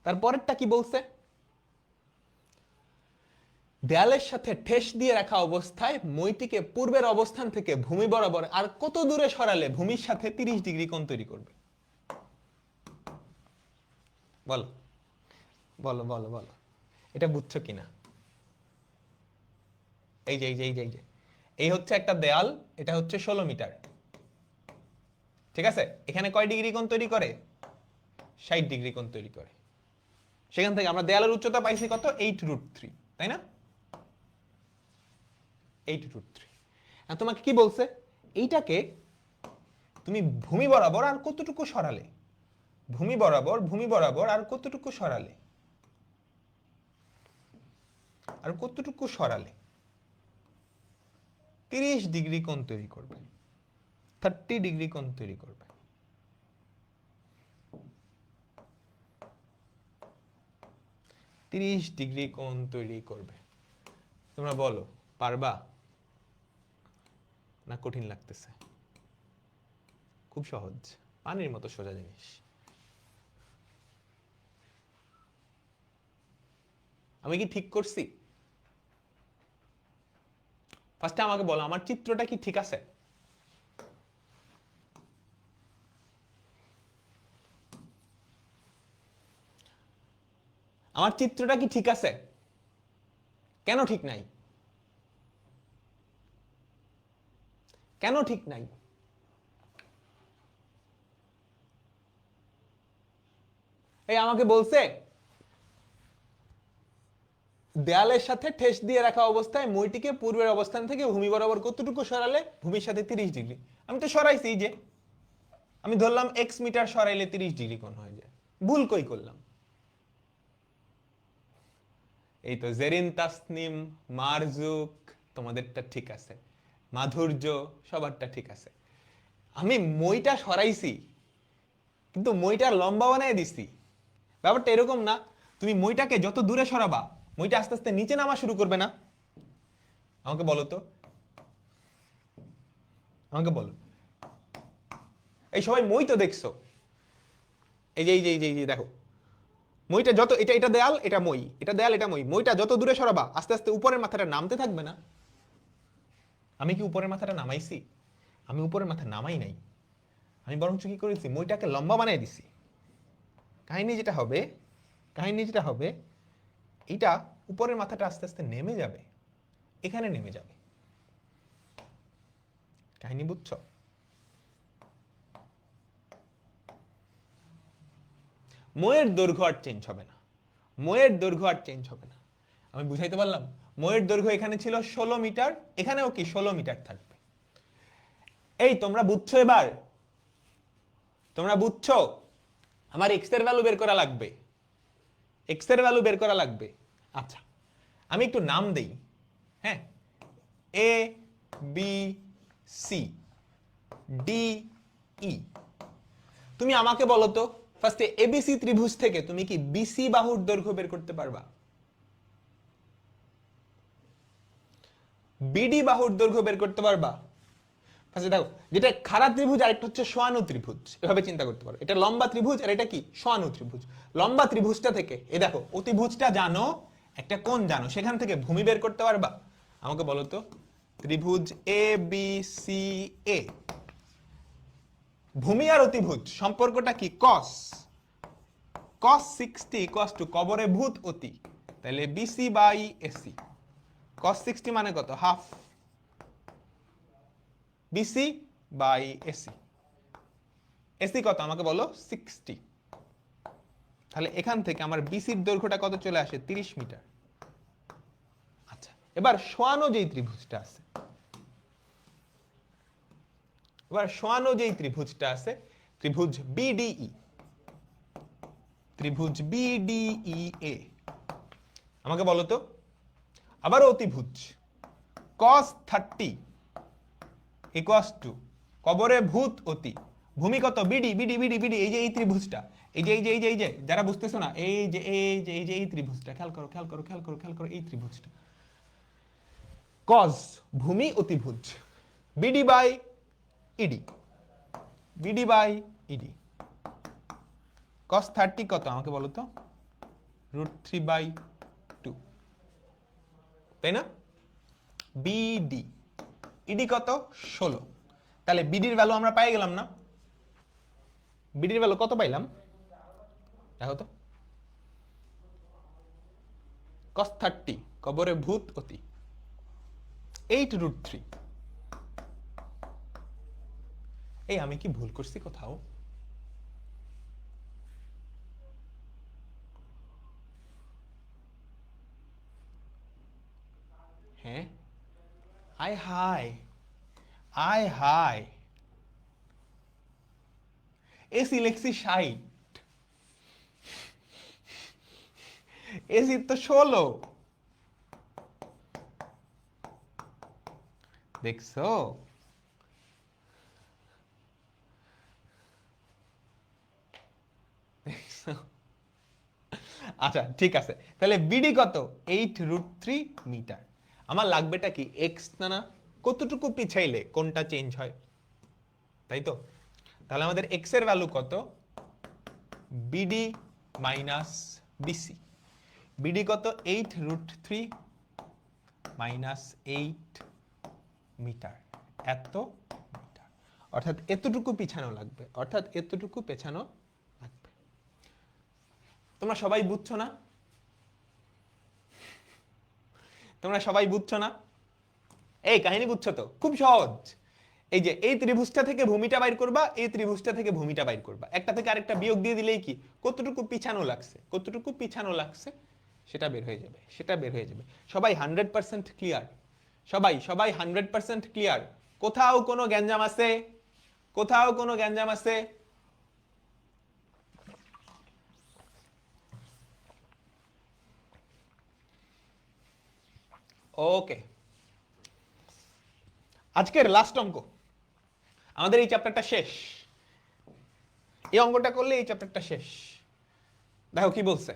তারপরেরটা কি বলছে? দেয়ালের সাথে ঠেস দিয়ে রাখা অবস্থায় মইটিকে পূর্বের অবস্থান থেকে ভূমি বরাবর আর কত দূরে সরালে ভূমির সাথে 30 ডিগ্রি কোণ তৈরি করবে? বলো বলো বলো বলো, এটা বুঝছো কিনা? এই যে এই যে এই যে এই যে এই হচ্ছে একটা দেয়াল, এটা হচ্ছে 16 মিটার, ঠিক আছে। এখানে কয় ডিগ্রি কোণ তৈরি করে? 60 ডিগ্রি কোণ তৈরি করে। সেখান থেকে আমরা দেয়ালের উচ্চতা পাইছি কত? 8√3, তাই না? 8√3। আর তোমাকে কি বলছে? এইটাকে তুমি ভূমি বরাবর আর কতটুকু সরালে? ভূমি বরাবর আর কতটুকু সরালে? আর কতটুকু সরালে 30 ডিগ্রি কোণ তৈরি করবে, 30 ডিগ্রি কোণ তৈরি করবে। তিরিশ ডিগ্রি কোণ তৈরি করবে। তোমরা বলো পারবা না কঠিন লাগতেছে? খুব সহজ, পানির মতো সোজা জিনিস। আমি কি ঠিক করছি? ফার্স্টে আমাকে বলো আমার চিত্রটা কি ঠিক আছে? আমার চিত্রটা কি ঠিক আছে? কেন ঠিক নাই? কেন ঠিক নাই? এই আমাকে বলছে দেয়ালের সাথে ঠেস দিয়ে রাখা অবস্থায় মইটিকে পূর্বের অবস্থান থেকে ভূমি বরাবর কতটুকু সরালে ভূমির সাথে 30 ডিগ্রি। আমি তো সরাইছি, যে আমি ধরলাম x মিটার সরাইলে 30 ডিগ্রি কোণ হয়ে যায়। ভুল কই করলাম? এই তো জেরিন, তাসনিম, মারজুক, তোমাদেরটা ঠিক আছে, মাধুর্য, সবারটা ঠিক আছে। আমি মইটা সরাইছি কিন্তু মইটা লম্বা বানায় দিছি। ব্যাপারটা এরকম না, তুমি মইটাকে যত দূরে সরাবা মইটা আস্তে আস্তে নিচে নামা শুরু করবে না? আমাকে বলো তো, আমাকে বলো। এই সবাই মই তো দেখছো, এই যে এই যে এই যে এই যে দেখো, মইটা যত, এটা দেয়াল, এটা মই, এটা দেয়াল, এটা মই, মইটা যত দূরে সরাবা আস্তে আস্তে উপরের মাথাটা নামতে থাকবে না? আমি কি উপরের মাথাটা নামাইছি? আমি উপরের মাথা নামাই নাই, আমি বরঞ্চ কি করেছি, মইটাকে লম্বা বানিয়ে দিছি। কাহিনী যেটা হবে, এটা উপরের মাথাটা আস্তে আস্তে নেমে যাবে, এখানে নেমে যাবে। কাহিনী বুঝছো? ময়ের দৈর্ঘ্য আর চেঞ্জ হবে না, ময়ের দৈর্ঘ্য আর চেঞ্জ হবে না। আমি বুঝাইতে পারলাম? ময়ের দৈর্ঘ্য এখানে ছিল 16 মিটার, এখানেও কি 16 মিটার থাকবে। এই তোমরা বুঝছো? এবার তোমরা বুঝছো? আমার এক্স এর ভ্যালু বের করা লাগবে, এক্স এর ভ্যালু বের করা লাগবে। আচ্ছা, আমি একটু নাম দেই। হ্যাঁ, A B C D E. তুমি আমাকে বলো তো, ফার্স্টে এবিসি ত্রিভুজ থেকে তুমি কি বিসি বাহুর দৈর্ঘ্য বের করতে পারবা? বিডি বাহুর দৈর্ঘ্য বের করতে পারবা? ফার্স্টে দেখো, যেটা খাড়া ত্রিভুজ আর একটা হচ্ছে সোয়ানু ত্রিভুজ, এভাবে চিন্তা করতে পারো। এটা লম্বা ত্রিভুজ আর এটা কি সোয়ানু ত্রিভুজ। লম্বা ত্রিভুজটা থেকে এই দেখো অতিভুজটা জানো, একটা কোণ জানো, সেখান থেকে ভূমি বের করতে পারবা? আমাকে বলো তো, ত্রিভুজ এ বি সি এ, ভূমি আর অতিভুজ সম্পর্কটা কি? কস, cos 60 ইকুয়ালস টু কবরে ভূত অতি, তাহলে বিসি বাই এসি। cos 60 মানে কত? Half BC by AC. AC কত আমাকে বলো? 60। তাহলে এখান থেকে আমার বিসির দৈর্ঘ্যটা কত চলে আসে? 30 মিটার। আচ্ছা, এবার সোয়ানো যেই ত্রিভুজটা আছে, ত্রিভুজ বিডিই, ত্রিভুজ বিডিই এ, আমাকে বলো তো, আবার অতিভুজ cos 30 ইকুয়ালস টু কবরে ভূত অতি, ভূমি কত? বিডি বিডি বিডি বিডি, এই যে এই ত্রিভুজটা, এই যে এই যে এই যে এই যে, যারা বুঝতেছো না, এই যে এই যে এই যে এই ত্রিভুজটা, খেয়াল করো খেয়াল করো খেয়াল করো খেয়াল করো, এই ত্রিভুজটা কস ভূমি অতিভুজ, BD by ED, BD by ED. cos 30 কত আমাকে বলো তো? √3/2, তাই না? বিডি, ইডি কত? 16। তাহলে বিডির ভ্যালু আমরা পাই গেলাম না? বিডির ভ্যালু কত পাইলাম দেখো তো, cos 30 কবরে ভূত অতি 8√3। এই আমি কি ভুল করছি কোথাও? হ্যাঁ, আয় হায়, আয় হায়, এসি লেখছি 60, এসি তো 16। দেখছো? আচ্ছা ঠিক আছে, তাহলে বিডি কত? 8√3 মিটার। আমার লাগবেটা কি? এক্স না, কতটুকু পিছাইলে কোনটা চেঞ্জ হয়, তাই তো? তাহলে আমাদের এক্স এর ভ্যালু কত? BD minus BC. বিডি কত? 8√3 মাইনাস 8 মিটার, এত মিটার, অর্থাৎ এতটুকু পিছানো লাগবে, অর্থাৎ এতটুকু পেছানো লাগবে। তোমরা সবাই বুঝছো না? তোমরা সবাই বুঝছো না? এই কাহিনী বুঝছো তো? খুব সহজ। এই যে এই ত্রিভুজটা থেকে ভূমিটা বাইর করবা, এই ত্রিভুজটা থেকে ভূমিটা বাইর করবা, একটা থেকে আরেকটা বিয়োগ দিয়ে দিলেই কি কতটুকু পিছানো লাগছে, কতটুকু পিছানো লাগছে সেটা বের হয়ে যাবে, সেটা বের হয়ে যাবে। সবাই 100% ক্লিয়ার? সবাই সবাই 100% ক্লিয়ার? কোথাও কোনো গ্যাঞ্জাম আছে? কোথাও কোনো গ্যাঞ্জাম আছে? ওকে, আজকের লাস্ট অঙ্ক, আমাদের এই চ্যাপ্টারটা শেষ। এই অঙ্কটা করলে এই চ্যাপ্টারটা শেষ। দেখো কি বলছে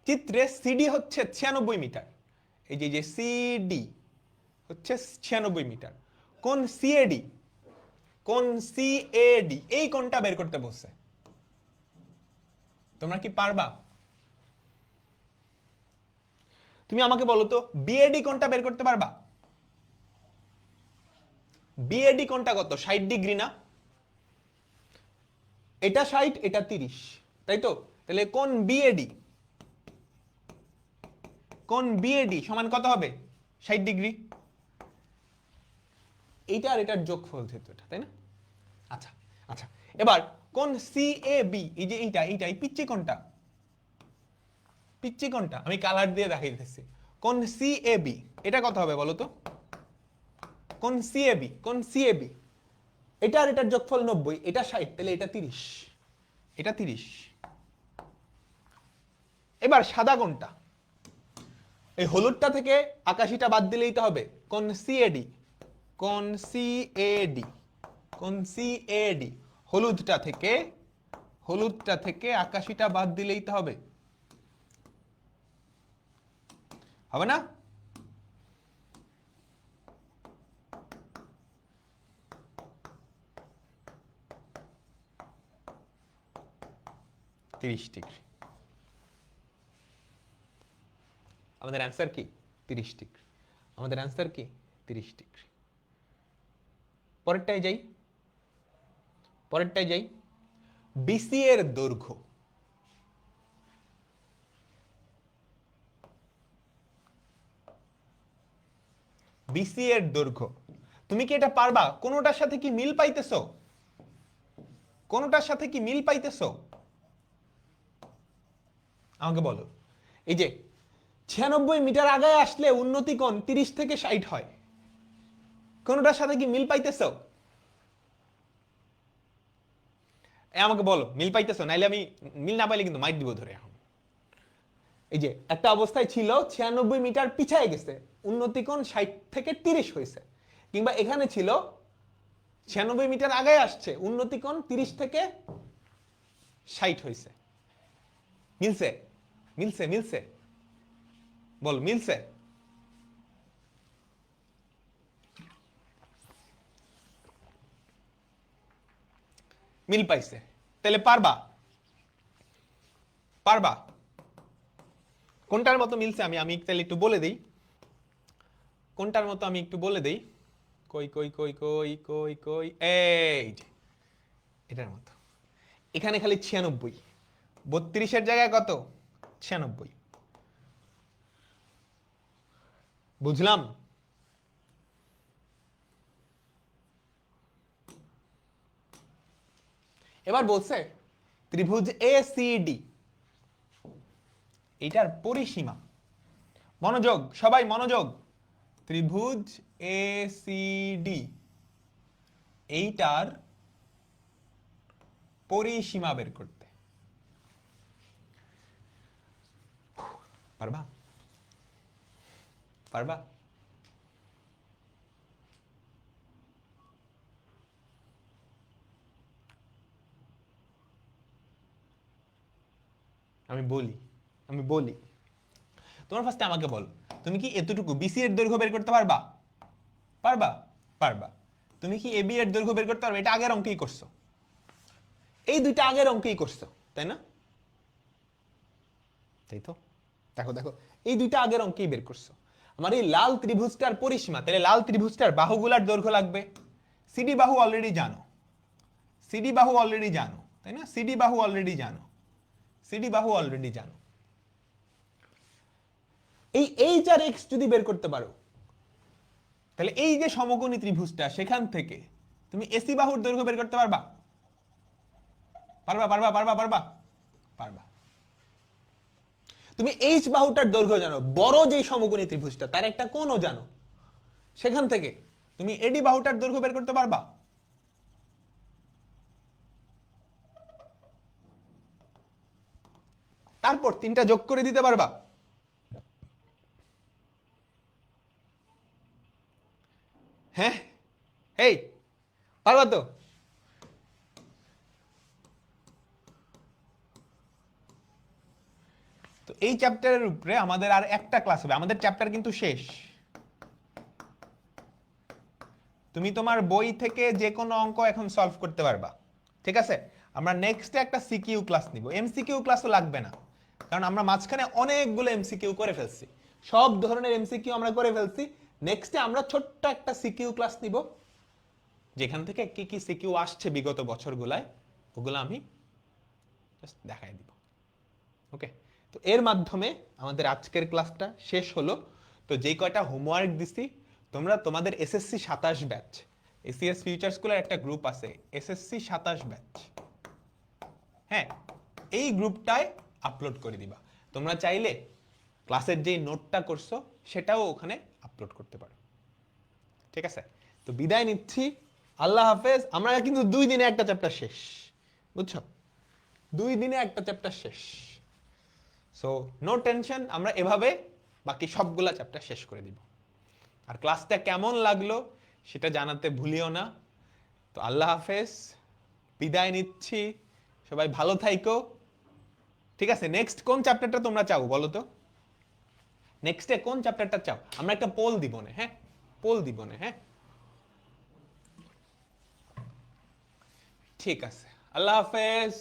চিত্রে, সিডি হচ্ছে 96 মিটার, এই যে সিডি হচ্ছে 96 মিটার, কোন সিএডি কোণ সিএডি, এই কোণটা বের করতে বলছে। তোমরা কি পারবা? তুমি আমাকে বলো তো বিএডি কোণটা বের করতে পারবা? বিএডি কোণটা কত? 60 ডিগ্রি না? এটা 60, এটা 30, তাই তো? তাহলে কোণ বিএডি, কোণ বিএডি সমান কত হবে? 60 ডিগ্রি। এইটা আর এটার যোগফল যেহেতু এটা, তাই না? আচ্ছা আচ্ছা, এবার কোণ সিএবি, এই যে এইটা এই পিচ্চি কোণটা, পিচ্চি কোণটা আমি কালার দিয়ে দেখাই দিতেছি। কোণ সিএবি এটা কত হবে বলো তো? কোণ সিএবি, কোণ সিএবি এটা আর এটার যোগফল 90, এটা 60, তাহলে এটা 30, এটা 30। এবার সাদা কোণটা, এই হলুদটা থেকে আকাশিটা বাদ দিলেই তো হবে। কোণ সিএডি, কোণ সিএডি, কোণ সিএডি, হলুদটা থেকে আকাশিটা বাদ দিলেই তো হবে, হবে না? তিরিশ ডিগ্রি। আমাদের অ্যান্সার কি? 30 ডিগ্রি। আমাদের অ্যান্সার কি? 30 ডিগ্রি। পরেরটায় যাই। বিসি এর দৈর্ঘ্য, বিসি এর দৈর্ঘ্য তুমি কি এটা পারবা? কোনোটার সাথে কি মিল পাইতেছো? কোনোটার সাথে কি মিল পাইতেছো? আমাকে বলো। এই যে 96 মিটার আগায় আসলে উন্নতি কোণ 30 থেকে 60 হয়, কোনোটার সাথে কি মিল পাইতেছো? আমাকে বলো মিল পাইতেছো, নাইলে আমি মিল না পাইলে কিন্তু মাইট দিব ধরে। এখন এই যে একটা অবস্থায় ছিল 96 মিটার পিছায় গেছে, উন্নতি কোণ 60 থেকে 30 হয়েছে, কিংবা এখানে ছিল 96 মিটার আগে আসছে, উন্নতি কোণ 30 থেকে 60 হয়েছে। মিলছে? মিলছে? মিলছে? বল মিলছে? মিল পাইছে, তাহলে পারবা? পারবা? কোনটার মতো মিলছে আমি আমি তাহলে একটু বলে দেই। কোনটার মতো আমি একটু বলে দেই। কই কই কই কই কই কই, এই যে এটার মতো। এখানে খালি 96, 32-এর জায়গায় কত? 96। বুঝলাম? এবার বলছে ত্রিভুজ এসিডি, এটার পরিসীমা, মনোযোগ সবাই মনোযোগ, ত্রিভুজ এসিডি এইটার পরিসীমা বের করতে পারবা? পারবা? আমি বলি তোমার ফার্স্টে আমাকে বল, তুমি কি এতটুকু বিসি এর দৈর্ঘ্য বের করতে পারবা? পারবা? পারবা। তুমি কি এবি এর দৈর্ঘ্য বের করতে পারবে? এটা আগের অঙ্কেই করছো, এই দুইটা আগের অঙ্কেই করছো, তাই না? তাই তো? দেখো দেখো, এই দুইটা আগের অঙ্কেই বের করছো। আমার এই লাল ত্রিভুজটার পরিসীমা, তাহলে লাল ত্রিভুজটার বাহুগুলার দৈর্ঘ্য লাগবে। সিডি বাহু অলরেডি জানো, সিডি বাহু অলরেডি জানো, তাই না? সিডি বাহু অলরেডি জানো, সিডি বাহু অলরেডি জানো। এই এইচ আর এক্স যদি বের করতে পারো, তাহলে এই যে সমকোণী ত্রিভুজটা, সেখান থেকে তুমি এসি বাহুর দৈর্ঘ্য বের করতে পারবা? পারবা? পারবা? পারবা? পারবা? পারবা। তুমি এইচ বাহুটার দৈর্ঘ্য জানো, বড় যে সমকোণী ত্রিভুজটা তার একটা কোণও জানো, সেখান থেকে তুমি এডি বাহুটার দৈর্ঘ্য বের করতে পারবা? তারপর 3টা যোগ করে দিতে পারবা? হ্যাঁ, এই পারবা তো? তো এই চ্যাপ্টারের উপরে আমাদের আর একটা ক্লাস হবে, আমাদের চ্যাপ্টার কিন্তু শেষ। তুমি তোমার বই থেকে যে কোনো অঙ্ক এখন সলভ করতে পারবা, ঠিক আছে? আমরা নেক্সটে একটা সিকিউ ক্লাস নিব, এমসিকিউ ক্লাসও লাগবে না, কারণ আমরা মাঝখানে অনেকগুলো এমসিকিউ করে ফেলছি, সব ধরনের এমসিকিউ আমরা করে ফেলছি। নেক্সটে আমরা ছোট্ট একটা সিকিউ ক্লাস নিব, যেখান থেকে কি কি সিকিউ আসছে বিগত বছরগুলায় ওগুলো আমি জাস্ট দেখাই দিব। ওকে, তো এর মাধ্যমে আমাদের আজকের ক্লাসটা শেষ হলো। তো যেই কয়টা হোমওয়ার্ক দিছি, তোমরা তোমাদের এসএসসি 27 ব্যাচ, এসিএস ফিউচার স্কুলের একটা গ্রুপ আছে এসএসসি 27 ব্যাচ, হ্যাঁ, এই গ্রুপটায় আপলোড করে দিবা। তোমরা চাইলে ক্লাসের যেই নোটটা করছো সেটাও ওখানে আপলোড করতে পারো, ঠিক আছে? তো বিদায় নিচ্ছি, আল্লাহ হাফেজ। আমরা কিন্তু 2 দিনে একটা চ্যাপ্টার শেষ, বুঝছো? 2 দিনে একটা চ্যাপ্টার শেষ। সো নো টেনশন, আমরা এভাবে বাকি সবগুলা চ্যাপ্টার শেষ করে দিব। আর ক্লাসটা কেমন লাগলো সেটা জানাতে ভুলিও না। তো আল্লাহ হাফেজ, বিদায় নিচ্ছি, সবাই ভালো থাইকো, ঠিক আছে? নেক্সট কোন চ্যাপ্টারটা তোমরা চাও বলো তো? নেক্সটে কোন চ্যাপ্টারটা চাও? আমরা একটা পোল দিব না, হ্যাঁ, পোল দিব না, হ্যাঁ, ঠিক আছে। আল্লাহ হাফেজ।